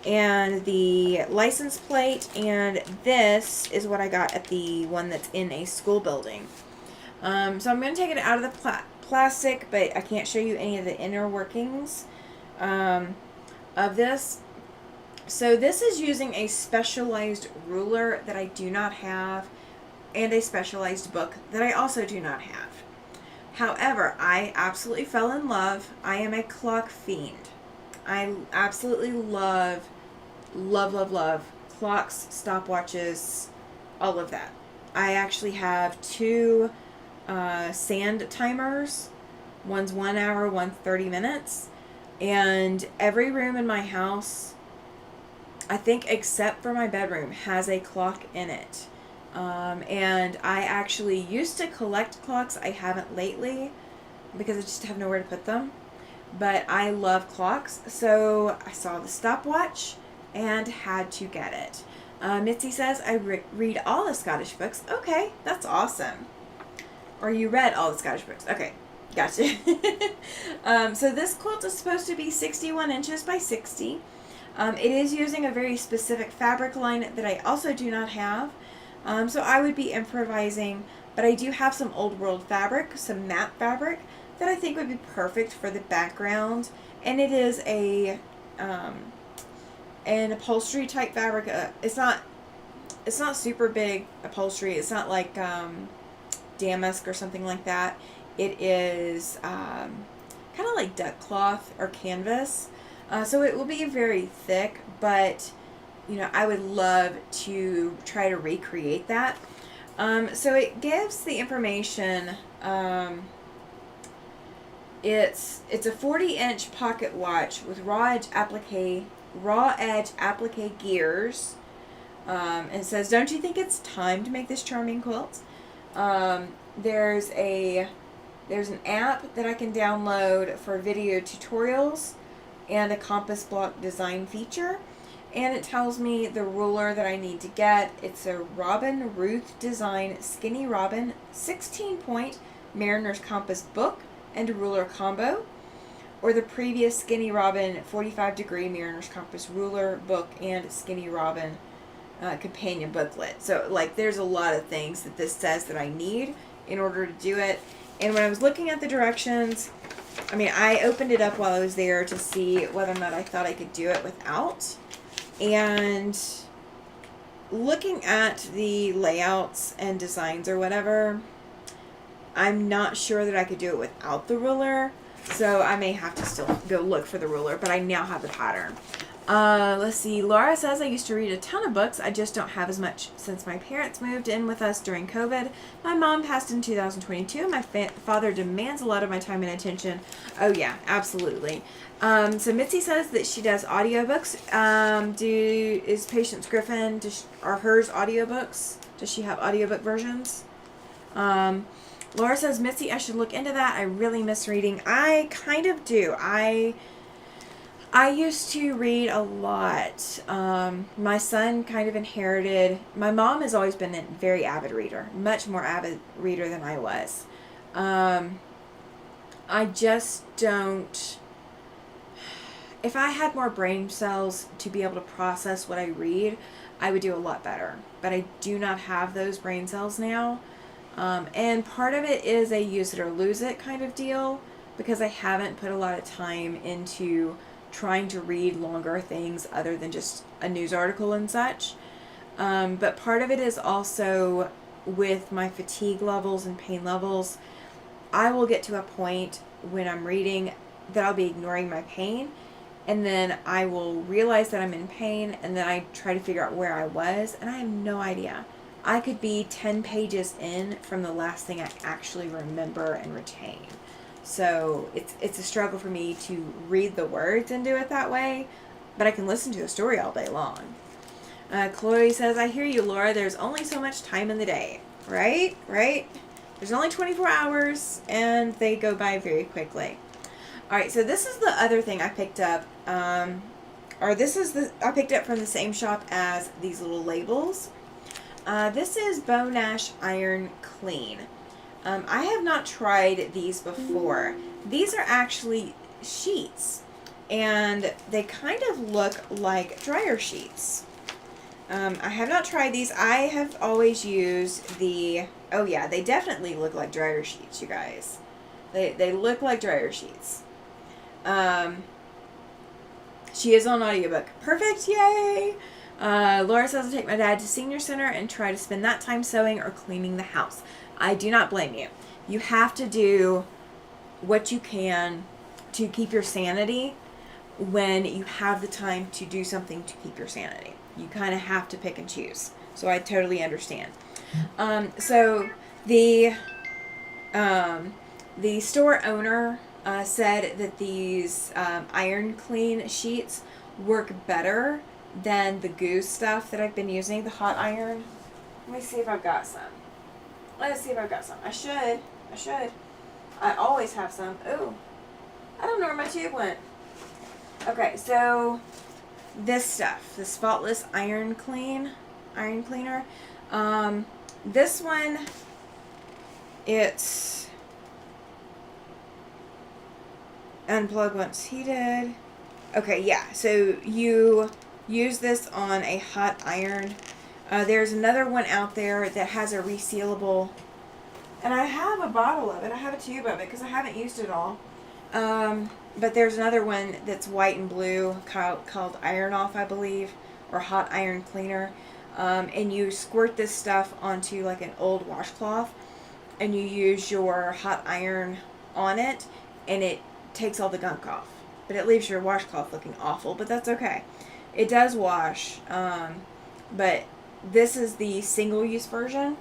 and the license plate, and this is what I got at the one that's in a school building. So I'm going to take it out of the plastic, but I can't show you any of the inner workings of this. So this is using a specialized ruler that I do not have, and a specialized book that I also do not have. However, I absolutely fell in love. I am a clock fiend. I absolutely love clocks, stopwatches, all of that. I actually have two sand timers. One's 1 hour, one's 30 minutes. And every room in my house, I think except for my bedroom, has a clock in it. And I actually used to collect clocks. I haven't lately because I just have nowhere to put them. But I love clocks, so I saw the stopwatch and had to get it. Mitzi says, I read all the Scottish books. Okay, that's awesome. Or you read all the Scottish books. Okay, gotcha. So this quilt is supposed to be 61 inches by 60. It is using a very specific fabric line that I also do not have. So I would be improvising, but I do have some old world fabric, some matte fabric, that I think would be perfect for the background. And it is an upholstery type fabric. It's not super big upholstery. It's not like damask or something like that. It is kind of like duck cloth or canvas. So it will be very thick, but you know, I would love to try to recreate that. So it gives the information. It's a 40-inch pocket watch with raw edge applique gears. And it says, "Don't you think it's time to make this charming quilt?" There's an app that I can download for video tutorials and a compass block design feature. And it tells me the ruler that I need to get. It's a Robin Ruth Design Skinny Robin 16-point Mariner's Compass book and ruler combo, or the previous Skinny Robin 45-degree Mariner's Compass ruler book and Skinny Robin companion booklet. So like there's a lot of things that this says that I need in order to do it. And when I was looking at the directions, I mean, I opened it up while I was there to see whether or not I thought I could do it without. And looking at the layouts and designs or whatever, I'm not sure that I could do it without the ruler. So I may have to still go look for the ruler, but I now have the pattern. Let's see. Laura says, I used to read a ton of books. I just don't have as much since my parents moved in with us during COVID. My mom passed in 2022. My father demands a lot of my time and attention. Oh yeah, absolutely. So Mitzi says that she does audiobooks. Is Patience Griffin, are hers audiobooks? Does she have audiobook versions? Laura says, Mitzi, I should look into that. I really miss reading. I kind of do. I used to read a lot. My son kind of inherited. My mom has always been a very avid reader, much more avid reader than I was. I just don't. If I had more brain cells to be able to process what I read, I would do a lot better. But I do not have those brain cells now. And part of it is a use it or lose it kind of deal, because I haven't put a lot of time into trying to read longer things other than just a news article and such. But part of it is also with my fatigue levels and pain levels. I will get to a point when I'm reading that I'll be ignoring my pain, and then I will realize that I'm in pain, and then I try to figure out where I was, and I have no idea. I could be 10 pages in from the last thing I actually remember and retain. So it's a struggle for me to read the words and do it that way, but I can listen to a story all day long. Chloe says, I hear you, Laura. There's only so much time in the day. Right? There's only 24 hours, and they go by very quickly. All right, so this is the other thing I picked up. I picked up from the same shop as these little labels. This is Beau Nash Iron Clean. I have not tried these before. These are actually sheets, and they kind of look like dryer sheets. I have not tried these. I have always used the, oh yeah, they definitely look like dryer sheets, you guys. They look like dryer sheets. She is on audiobook. Perfect, yay! Laura says, I'll take my dad to senior center and try to spend that time sewing or cleaning the house. I do not blame you. You have to do what you can to keep your sanity when you have the time to do something to keep your sanity. You kind of have to pick and choose. So I totally understand. So the store owner said that these iron clean sheets work better than the Goose stuff that I've been using, the hot iron. Let me see if I've got some. Let's see if I've got some. I should. I always have some. Ooh. I don't know where my tube went. Okay, so this stuff, this Faultless iron cleaner. This one, it's unplug once heated. Okay, yeah, so you use this on a hot iron. There's another one out there that has a resealable, and I have a bottle of it. I have a tube of it because I haven't used it all. But there's another one that's white and blue called Iron Off, I believe, or Hot Iron Cleaner. And you squirt this stuff onto like an old washcloth, and you use your hot iron on it, and it takes all the gunk off. But it leaves your washcloth looking awful, but that's okay. It does wash, but this is the single-use version.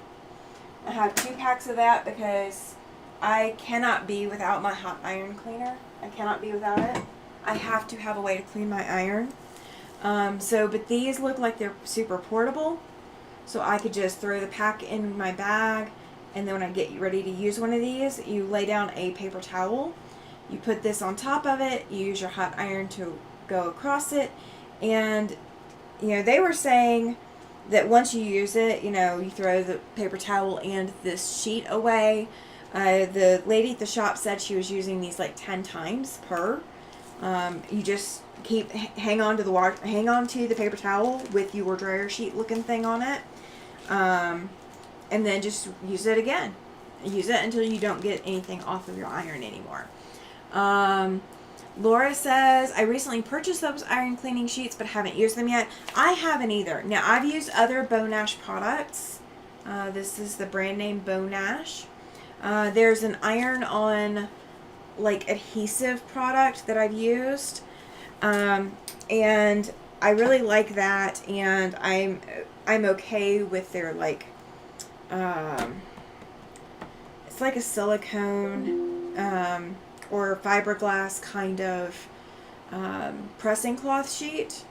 I have 2 packs of that because I cannot be without my hot iron cleaner. I cannot be without it. I have to have a way to clean my iron. But these look like they're super portable. So I could just throw the pack in my bag, and then when I get ready to use one of these, you lay down a paper towel. You put this on top of it. You use your hot iron to go across it. And, they were saying that once you use it, you throw the paper towel and this sheet away. The lady at the shop said she was using these like 10 times per. You just hang on to the paper towel with your dryer sheet looking thing on it, and then just use it again. Use it until you don't get anything off of your iron anymore. Laura says, I recently purchased those iron cleaning sheets but haven't used them yet. I haven't either. Now, I've used other Beau Nash products. This is the brand name Beau Nash. There's an iron-on like adhesive product that I've used, and I really like that, and I'm okay with their like it's like a silicone or fiberglass kind of pressing cloth sheet,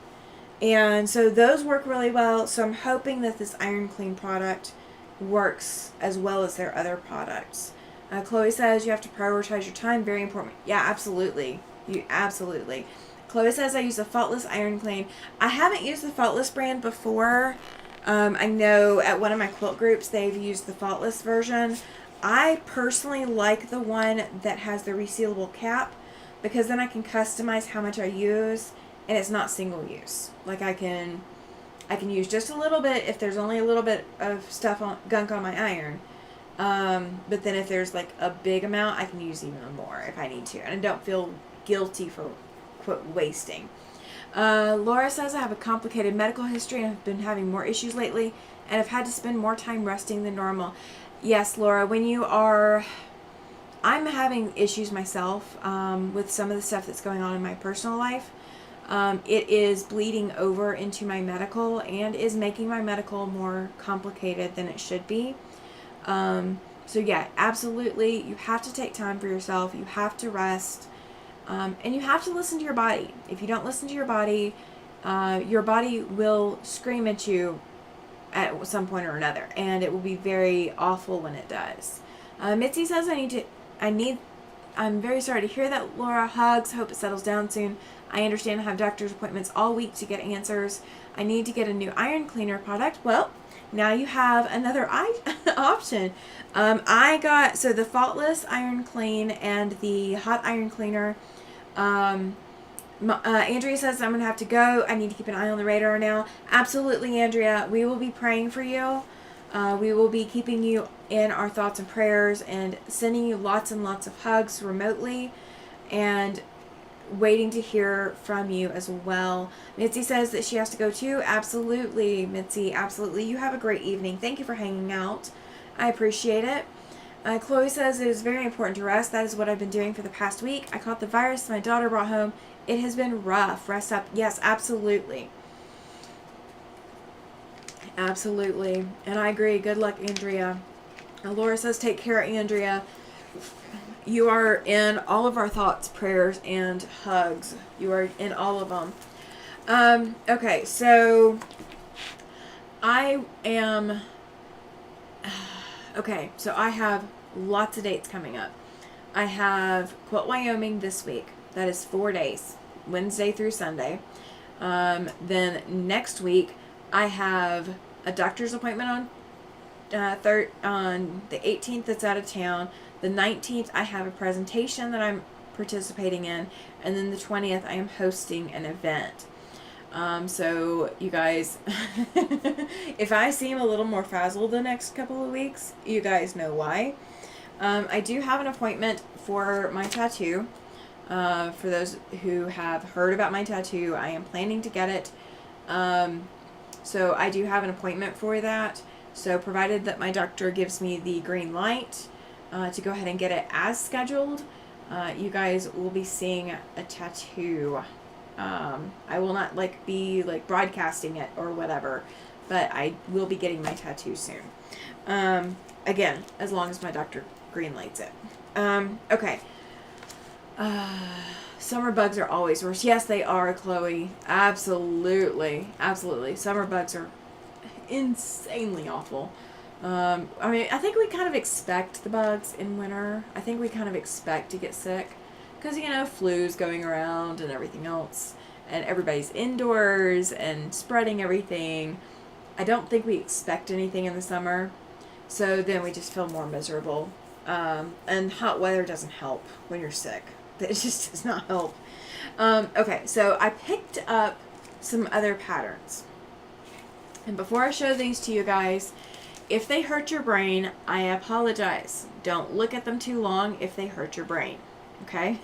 and so those work really well. So I'm hoping that this Iron Clean product works as well as their other products. Chloe says you have to prioritize your time. Very important. Yeah, absolutely. Absolutely. Chloe says I use the Faultless Iron Clean. I haven't used the Faultless brand before. I know at one of my quilt groups they've used the Faultless version. I personally like the one that has the resealable cap, because then I can customize how much I use, and it's not single use. Like I can use just a little bit if there's only a little bit of gunk on my iron. But then if there's like a big amount, I can use even more if I need to, and I don't feel guilty for quote wasting. Laura says I have a complicated medical history and have been having more issues lately, and I've had to spend more time resting than normal. Yes, Laura, I'm having issues myself with some of the stuff that's going on in my personal life. It is bleeding over into my medical and is making my medical more complicated than it should be. So yeah, absolutely, you have to take time for yourself. You have to rest, and you have to listen to your body. If you don't listen to your body will scream at you at some point or another, and it will be very awful when it does. Mitzi says I'm very sorry to hear that, Laura. Hugs. Hope it settles down soon. I understand I have doctor's appointments all week to get answers. I need to get a new iron cleaner product. Well, now you have another option. I got, so the Faultless Iron Clean and the Hot Iron Cleaner. Andrea says I'm going to have to go. I need to keep an eye on the radar now. Absolutely, Andrea. We will be praying for you. We will be keeping you in our thoughts and prayers and sending you lots and lots of hugs remotely and waiting to hear from you as well. Mitzi says that she has to go too. Absolutely, Mitzi. Absolutely. You have a great evening. Thank you for hanging out. I appreciate it. Chloe says it is very important to rest. That is what I've been doing for the past week. I caught the virus my daughter brought home. It has been rough. Rest up. Yes, absolutely. Absolutely. And I agree. Good luck, Andrea. Laura says, take care, Andrea. You are in all of our thoughts, prayers, and hugs. You are in all of them. Okay, so I am... Okay, so I have lots of dates coming up. I have Quilt Wyoming this week. That is 4 days, Wednesday through Sunday. Then next week, I have a doctor's appointment on the 18th that's out of town. The 19th, I have a presentation that I'm participating in. And then the 20th, I am hosting an event. So you guys, if I seem a little more frazzled the next couple of weeks, you guys know why. I do have an appointment for my tattoo. For those who have heard about my tattoo, I am planning to get it. So I do have an appointment for that. So provided that my doctor gives me the green light to go ahead and get it as scheduled, you guys will be seeing a tattoo. I will not be broadcasting it or whatever, but I will be getting my tattoo soon. Again, as long as my doctor green lights it. Okay. Summer bugs are always worse. Yes, they are, Chloe. Absolutely. Absolutely. Summer bugs are insanely awful. I think we kind of expect the bugs in winter. I think we kind of expect to get sick because, flu's going around and everything else, and everybody's indoors and spreading everything. I don't think we expect anything in the summer, so then we just feel more miserable. And hot weather doesn't help when you're sick. It just does not help. Okay, so I picked up some other patterns. And before I show these to you guys, if they hurt your brain, I apologize. Don't look at them too long if they hurt your brain. Okay?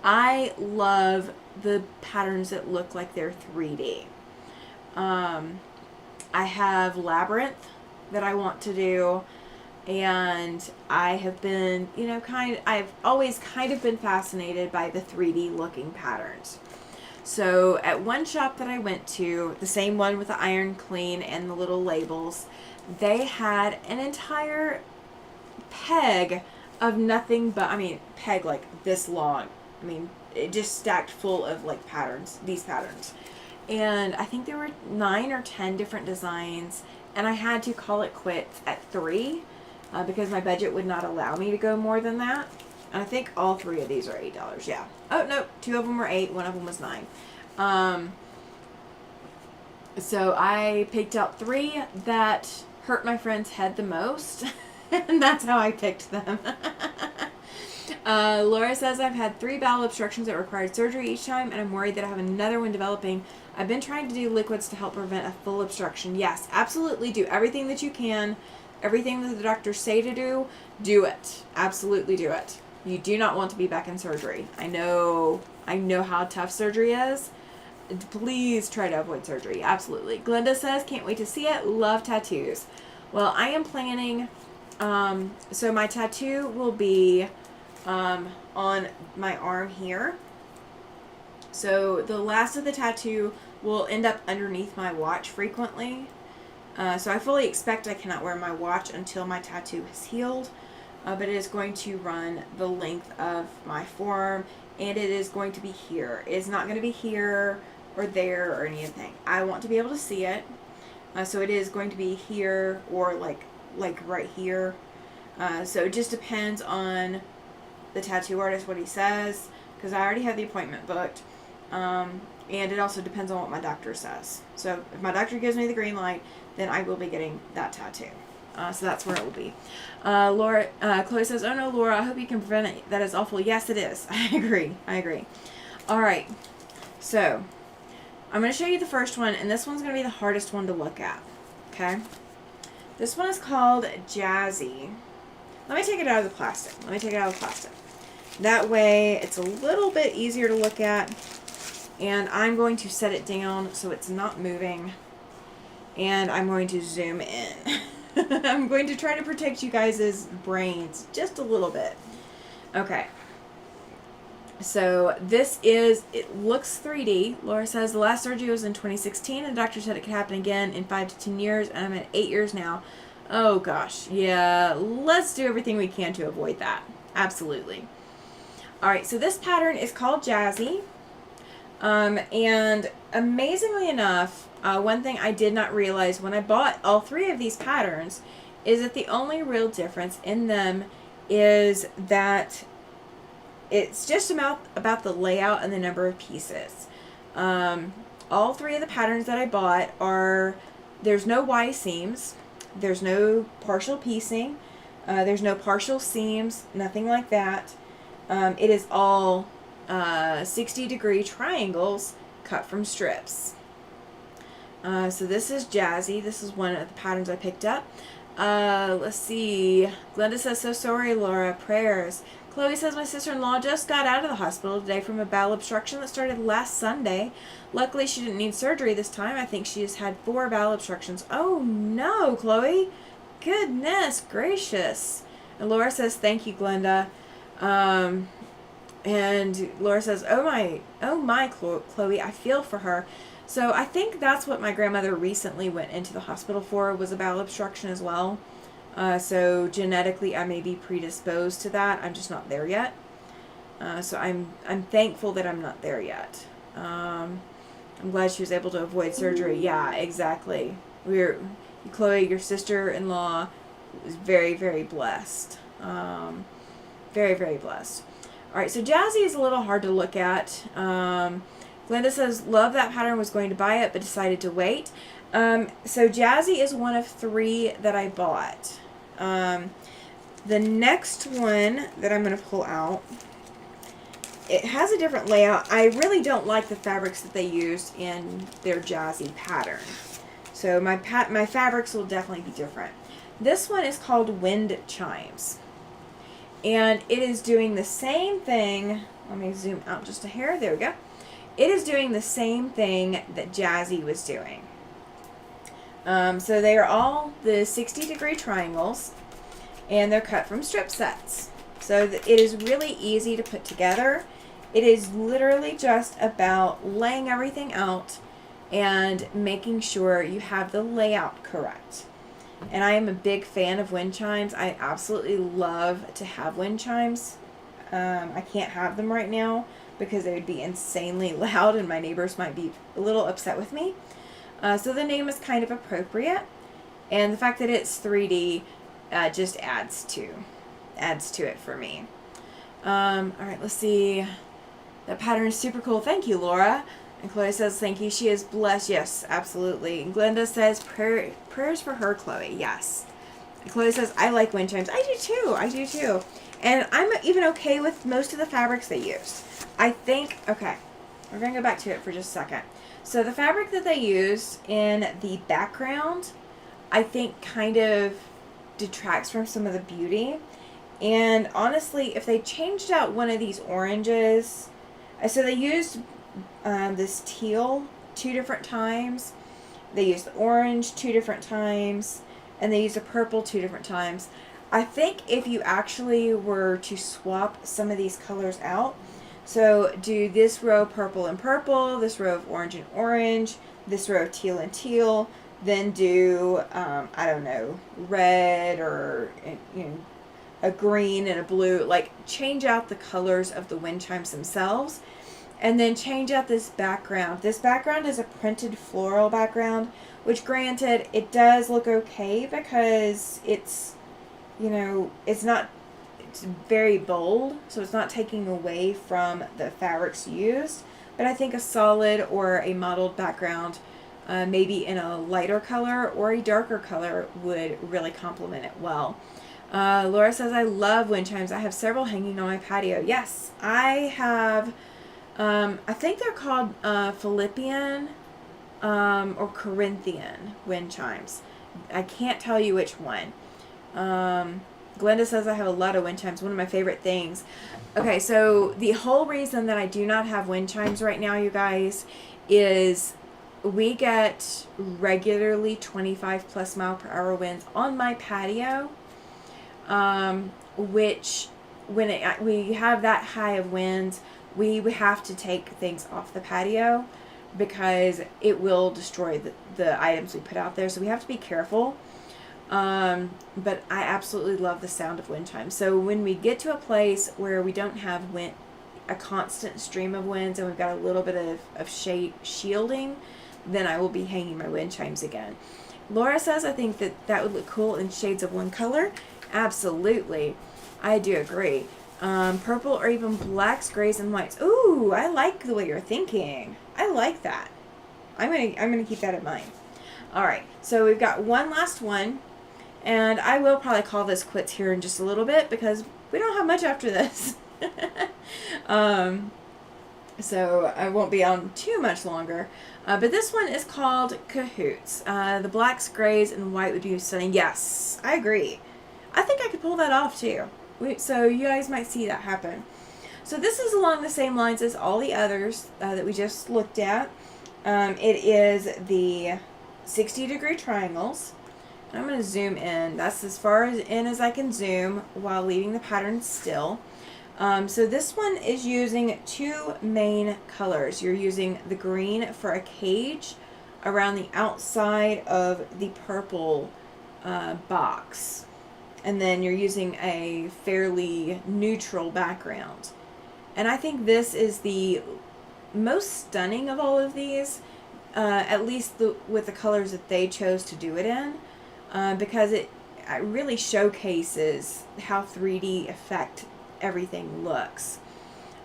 I love the patterns that look like they're 3D. I have Labyrinth that I want to do. And I have been, I've always kind of been fascinated by the 3D looking patterns. So at one shop that I went to, the same one with the iron clean and the little labels, they had an entire peg of nothing but, peg like this long. It just stacked full of patterns, these patterns. And I think there were 9 or 10 different designs, and I had to call it quits at 3. Because my budget would not allow me to go more than that. And I think all 3 of these are $8, yeah. Oh, no, 2 of them were 8, 1 of them was 9. So I picked out 3 that hurt my friend's head the most. And that's how I picked them. Laura says, I've had 3 bowel obstructions that required surgery each time, and I'm worried that I have another one developing. I've been trying to do liquids to help prevent a full obstruction. Yes, absolutely. Do everything that you can. Everything that the doctors say to do it. Absolutely do it. You do not want to be back in surgery. I know how tough surgery is. Please try to avoid surgery. Absolutely. Glenda says, can't wait to see it. Love tattoos. Well, I am planning, so my tattoo will be on my arm here. So the last of the tattoo will end up underneath my watch frequently. So I fully expect I cannot wear my watch until my tattoo is healed, but it is going to run the length of my forearm, and it is going to be here. It is not going to be here or there or anything. I want to be able to see it, so it is going to be here or like right here. So it just depends on the tattoo artist, what he says, because I already have the appointment booked. And it also depends on what my doctor says. So if my doctor gives me the green light, then I will be getting that tattoo. So that's where it will be. Chloe says, "Oh no, Laura, I hope you can prevent it. That is awful." Yes, it is. I agree. All right. So I'm going to show you the first one, and this one's going to be the hardest one to look at. Okay. This one is called Jazzy. Let me take it out of the plastic. That way it's a little bit easier to look at. And I'm going to set it down so it's not moving. And I'm going to zoom in. I'm going to try to protect you guys' brains just a little bit. Okay. So this is, it looks 3D. Laura says the last surgery was in 2016 and the doctor said it could happen again in 5 to 10 years and I'm at 8 years now. Oh gosh. Yeah, let's do everything we can to avoid that. Absolutely. Alright, so this pattern is called Jazzy. And amazingly enough, one thing I did not realize when I bought all 3 of these patterns is that the only real difference in them is that it's just about the layout and the number of pieces. All 3 of the patterns that I bought there's no Y seams, there's no partial piecing, there's no partial seams, nothing like that. It is all 60-degree triangles cut from strips. So this is Jazzy. This is one of the patterns I picked up. Let's see. Glenda says, "So sorry, Laura. Prayers." Chloe says, "My sister-in-law just got out of the hospital today from a bowel obstruction that started last Sunday. Luckily, she didn't need surgery this time. I think she has had 4 bowel obstructions." Oh, no, Chloe. Goodness gracious. And Laura says, "Thank you, Glenda." And Laura says, "Oh my, Chloe, I feel for her." So I think that's what my grandmother recently went into the hospital for, was a bowel obstruction as well. So genetically I may be predisposed to that. I'm just not there yet. So I'm thankful that I'm not there yet. I'm glad she was able to avoid surgery. Yeah, exactly. Chloe, your sister-in-law, was very, very blessed. Very, very blessed. Alright, so Jazzy is a little hard to look at. Glenda says, "Love that pattern, was going to buy it, but decided to wait." So Jazzy is one of 3 that I bought. The next one that I'm going to pull out, it has a different layout. I really don't like the fabrics that they used in their Jazzy pattern. So my fabrics will definitely be different. This one is called Wind Chimes. And it is doing the same thing. Let me zoom out just a hair. There we go. It is doing the same thing that Jazzy was doing. So they are all the 60-degree triangles, and they're cut from strip sets. So it is really easy to put together. It is literally just about laying everything out and making sure you have the layout correct. And I am a big fan of wind chimes. I absolutely love to have wind chimes. I can't have them right now because they would be insanely loud and my neighbors might be a little upset with me. So the name is kind of appropriate. And the fact that it's 3D just adds to it for me. Alright, let's see. That pattern is super cool. Thank you, Laura. And Chloe says, "Thank you. She is blessed." Yes, absolutely. And Glenda says, prayers for her, Chloe. Yes. And Chloe says, "I like wind chimes." I do too. And I'm even okay with most of the fabrics they used. I think, okay, we're going to go back to it for just a second. So the fabric that they used in the background, I think kind of detracts from some of the beauty. And honestly, if they changed out one of these oranges, so they used this teal 2 different times. They used the orange 2 different times. And they used the purple 2 different times. I think if you actually were to swap some of these colors out, so do this row purple and purple, this row of orange and orange, this row of teal and teal, then do, I don't know, red or, you know, a green and a blue. Like, change out the colors of the wind chimes themselves. And then change out this background. This background is a printed floral background, which granted, it does look okay because it's it's not, it's very bold, so it's not taking away from the fabrics used. But I think a solid or a mottled background, maybe in a lighter color or a darker color, would really complement it well. Laura says, I love wind chimes. I have several hanging on my patio. Yes, I have. I think they're called Philippian or Corinthian wind chimes. I can't tell you which one. Glenda says, I have a lot of wind chimes. One of my favorite things. Okay, so the whole reason that I do not have wind chimes right now, you guys, is we get regularly 25 plus mile per hour winds on my patio, which when we have that high of winds, we have to take things off the patio because it will destroy the items we put out there. So we have to be careful. But I absolutely love the sound of wind chimes. So when we get to a place where we don't have a constant stream of winds and we've got a little bit of shielding, then I will be hanging my wind chimes again. Laura says, I think that would look cool in shades of one color. Absolutely. I do agree. Purple or even blacks, grays, and whites. Ooh, I like the way you're thinking. I like that. I'm gonna keep that in mind. All right, so we've got one last one, and I will probably call this quits here in just a little bit because we don't have much after this. So I won't be on too much longer. But this one is called Cahoots. The blacks, grays, and white would be stunning. Yes, I agree. I think I could pull that off too. So you guys might see that happen. So this is along the same lines as all the others that we just looked at. It is the 60-degree triangles. And I'm going to zoom in. That's as far in as I can zoom while leaving the pattern still. So this one is using two main colors. You're using the green for a cage around the outside of the purple box. And then you're using a fairly neutral background. And I think this is the most stunning of all of these, at least with the colors that they chose to do it in, because it really showcases how 3D effect everything looks.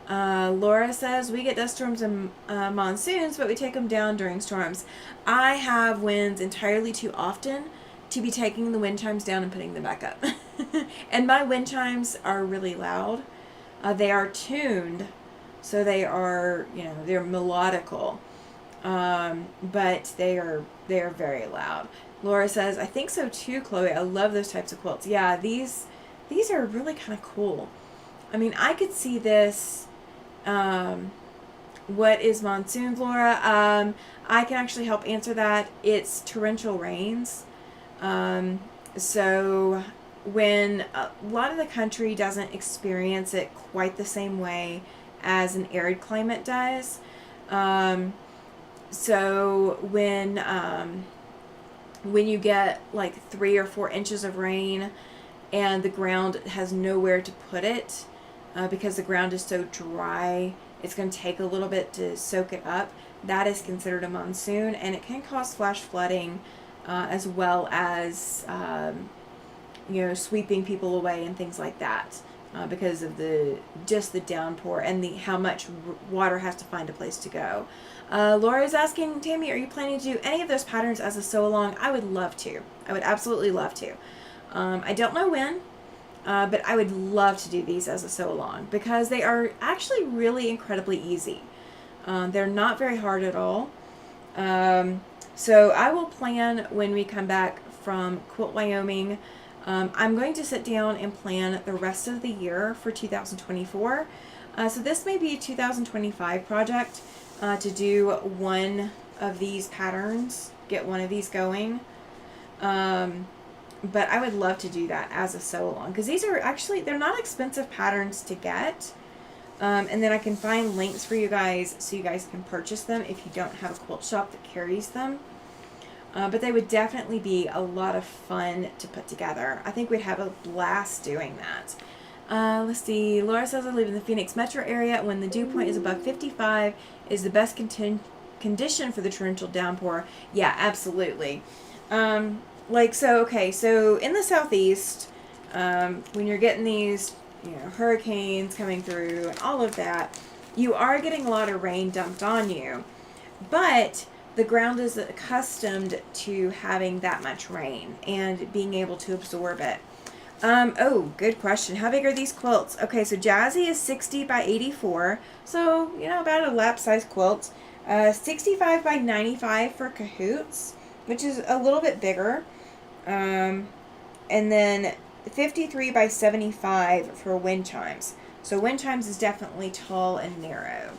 Laura says, we get dust storms and monsoons, but we take them down during storms. I have winds entirely too often to be taking the wind chimes down and putting them back up. And my wind chimes are really loud. They are tuned, so they are, they're melodical, but they are very loud. Laura says, I think so too, Chloe. I love those types of quilts. Yeah, these are really kind of cool. I mean, I could see this. What is monsoon, Laura? I can actually help answer that. It's torrential rains. So when a lot of the country doesn't experience it quite the same way as an arid climate does. So when you get like 3 or 4 inches of rain and the ground has nowhere to put it, because the ground is so dry, it's going to take a little bit to soak it up. That is considered a monsoon, and it can cause flash flooding, as well as sweeping people away and things like that, because of the downpour and how much water has to find a place to go. Laura is asking, Tammy, are you planning to do any of those patterns as a sew along? I would love to. I would absolutely love to. I don't know when, but I would love to do these as a sew along because they are actually really incredibly easy. They're not very hard at all. So I will plan when we come back from Quilt Wyoming. I'm going to sit down and plan the rest of the year for 2024. So this may be a 2025 project to do one of these patterns, get one of these going. But I would love to do that as a sew along because these are actually, they're not expensive patterns to get. And then I can find links for you guys so you guys can purchase them if you don't have a quilt shop that carries them. But they would definitely be a lot of fun to put together. I think we'd have a blast doing that. Let's see. Laura says, I live in the Phoenix metro area. When the dew point is above 55 is the best condition for the torrential downpour. Yeah, absolutely. So in the southeast, when you're getting these, hurricanes coming through and all of that, you are getting a lot of rain dumped on you, but the ground is accustomed to having that much rain and being able to absorb it. Oh, good question. How big are these quilts? Okay, so Jazzy is 60 by 84, so, about a lap size quilt. 65 by 95 for Cahoots, which is a little bit bigger. And then 53 by 75 for Wind Chimes. So Wind Chimes is definitely tall and narrow.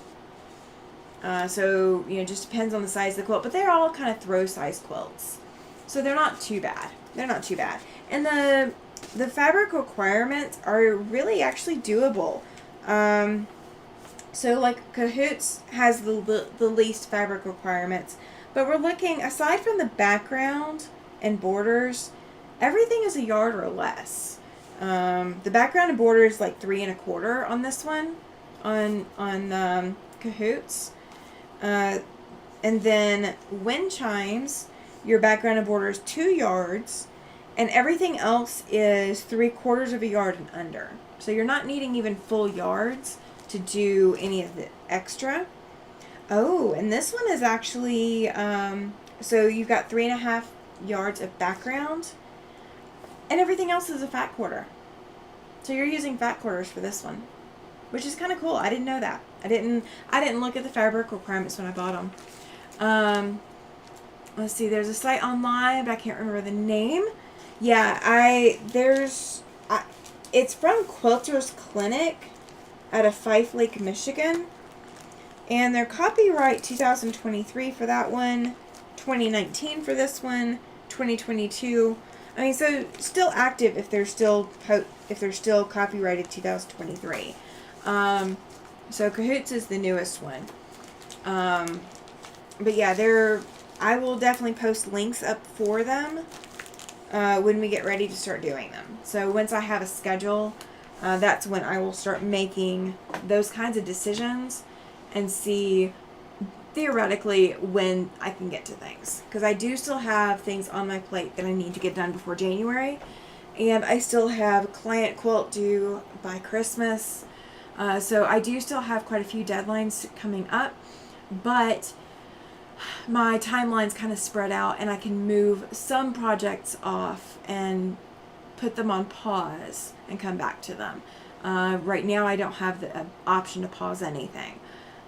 So, just depends on the size of the quilt, but they're all kind of throw size quilts. So they're not too bad. And the fabric requirements are really actually doable. So like Cahoots has the least fabric requirements, but we're looking, aside from the background and borders, everything is a yard or less. The background and border is like 3 1/4 on this one, on Cahoots. And then Wind Chimes, your background and border is 2 yards, and everything else is 3/4 of a yard and under. So you're not needing even full yards to do any of the extra. Oh, and this one is actually, so you've got 3 1/2 yards of background, and everything else is a fat quarter. So you're using fat quarters for this one, which is kind of cool. I didn't know that. I didn't look at the fabric requirements when I bought them. Let's see. There's a site online, but I can't remember the name. Yeah, it's from Quilters Clinic out of Fife Lake, Michigan, and they're copyright 2023 for that one, 2019 for this one, 2022. I mean, so still active if they're still copyrighted 2023. So Cahoots is the newest one. But yeah, I will definitely post links up for them when we get ready to start doing them. So once I have a schedule, that's when I will start making those kinds of decisions and see theoretically when I can get to things. Because I do still have things on my plate that I need to get done before January. And I still have a client quilt due by Christmas. So I do still have quite a few deadlines coming up. But my timeline's kind of spread out, and I can move some projects off and put them on pause and come back to them. Right now I don't have the option to pause anything,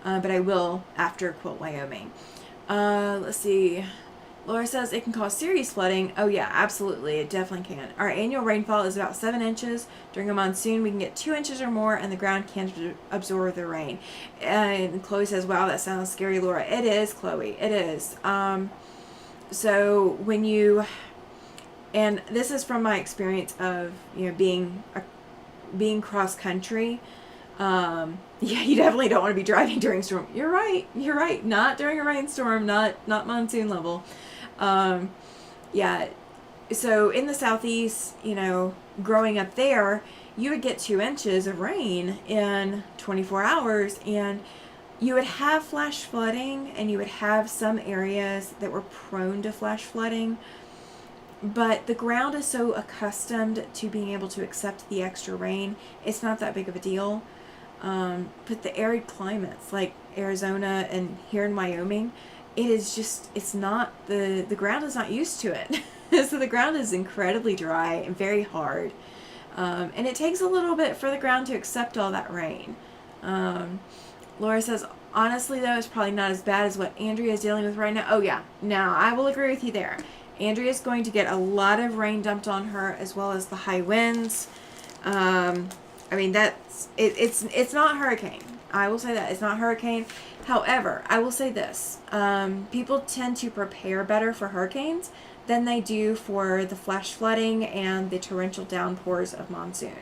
but I will after Quilt Wyoming. Let's see. Laura says it can cause serious flooding. Oh yeah, absolutely, it definitely can. Our annual rainfall is about 7 inches. During a monsoon, we can get 2 inches or more, and the ground can't absorb the rain. And Chloe says, wow, that sounds scary, Laura. It is, Chloe, it is. So when and this is from my experience of, being cross country. Yeah, you definitely don't want to be driving during storm. You're right. Not during a rainstorm, not monsoon level. Yeah, so in the southeast, growing up there, you would get 2 inches of rain in 24 hours, and you would have flash flooding, and you would have some areas that were prone to flash flooding, but the ground is so accustomed to being able to accept the extra rain, it's not that big of a deal. But the arid climates like Arizona and here in Wyoming, it's not, the ground is not used to it. So the ground is incredibly dry and very hard. And it takes a little bit for the ground to accept all that rain. Laura says, honestly though, it's probably not as bad as what Andrea is dealing with right now. Oh yeah, no, I will agree with you there. Andrea's going to get a lot of rain dumped on her, as well as the high winds. I mean, it's not hurricane. I will say that. It's not hurricane. However, I will say this. People tend to prepare better for hurricanes than they do for the flash flooding and the torrential downpours of monsoon.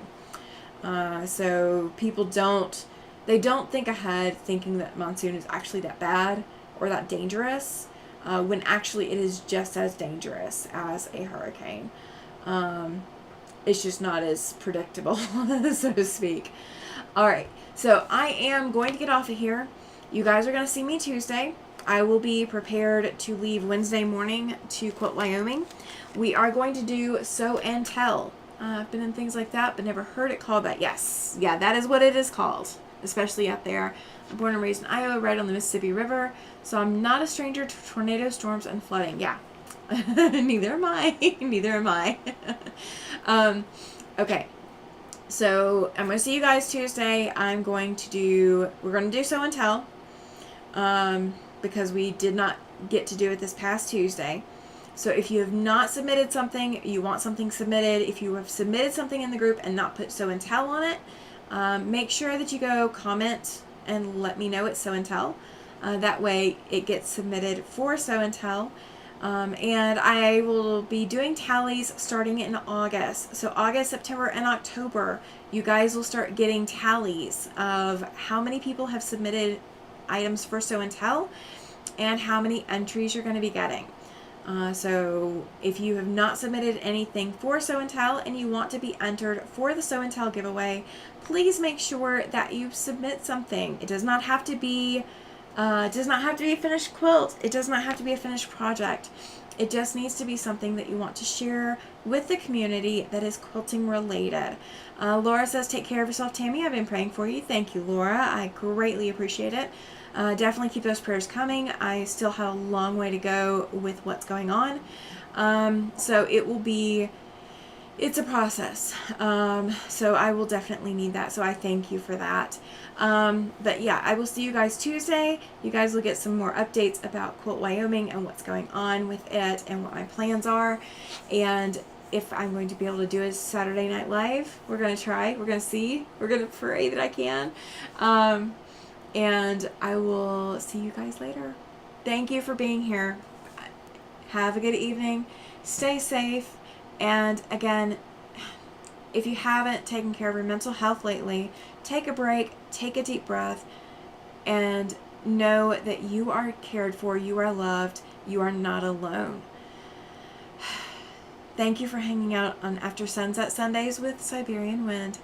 So people don't think ahead thinking that monsoon is actually that bad or that dangerous, when actually it is just as dangerous as a hurricane. It's just not as predictable, so to speak. All right, so I am going to get off of here. You guys are going to see me Tuesday. I will be prepared to leave Wednesday morning to Quilt Wyoming. We are going to do Sew and Tell I've been in things like that, but never heard it called that. Yes, yeah, that is what it is called, especially out there. I'm born and raised in Iowa, right on the Mississippi River, so I'm not a stranger to tornado storms and flooding. Yeah, neither am I. Neither am I. Okay, so I'm going to see you guys Tuesday. We're going to do show and tell, because we did not get to do it this past Tuesday. So if you have not submitted something, you want something submitted, if you have submitted something in the group and not put show and tell on it, make sure that you go comment and let me know it's show and tell. That way it gets submitted for show and tell. And I will be doing tallies starting in August. So August, September, and October, you guys will start getting tallies of how many people have submitted items for show and tell and how many entries you're going to be getting. So if you have not submitted anything for show and tell and you want to be entered for the show and tell giveaway, please make sure that you submit something. It does not have to be a finished quilt. It does not have to be a finished project. It just needs to be something that you want to share with the community that is quilting related. Laura says, take care of yourself, Tammy. I've been praying for you. Thank you, Laura. I greatly appreciate it. Definitely keep those prayers coming. I still have a long way to go with what's going on. So it's a process. So I will definitely need that. So I thank you for that. But yeah, I will see you guys Tuesday. You guys will get some more updates about Quilt Wyoming and what's going on with it and what my plans are. And if I'm going to be able to do a Saturday Night Live, we're going to try. We're going to see. We're going to pray that I can. And I will see you guys later. Thank you for being here. Have a good evening. Stay safe. And again, if you haven't taken care of your mental health lately, take a break, take a deep breath, and know that you are cared for, you are loved, you are not alone. Thank you for hanging out on After Sunset Sundays with Siberian Wind.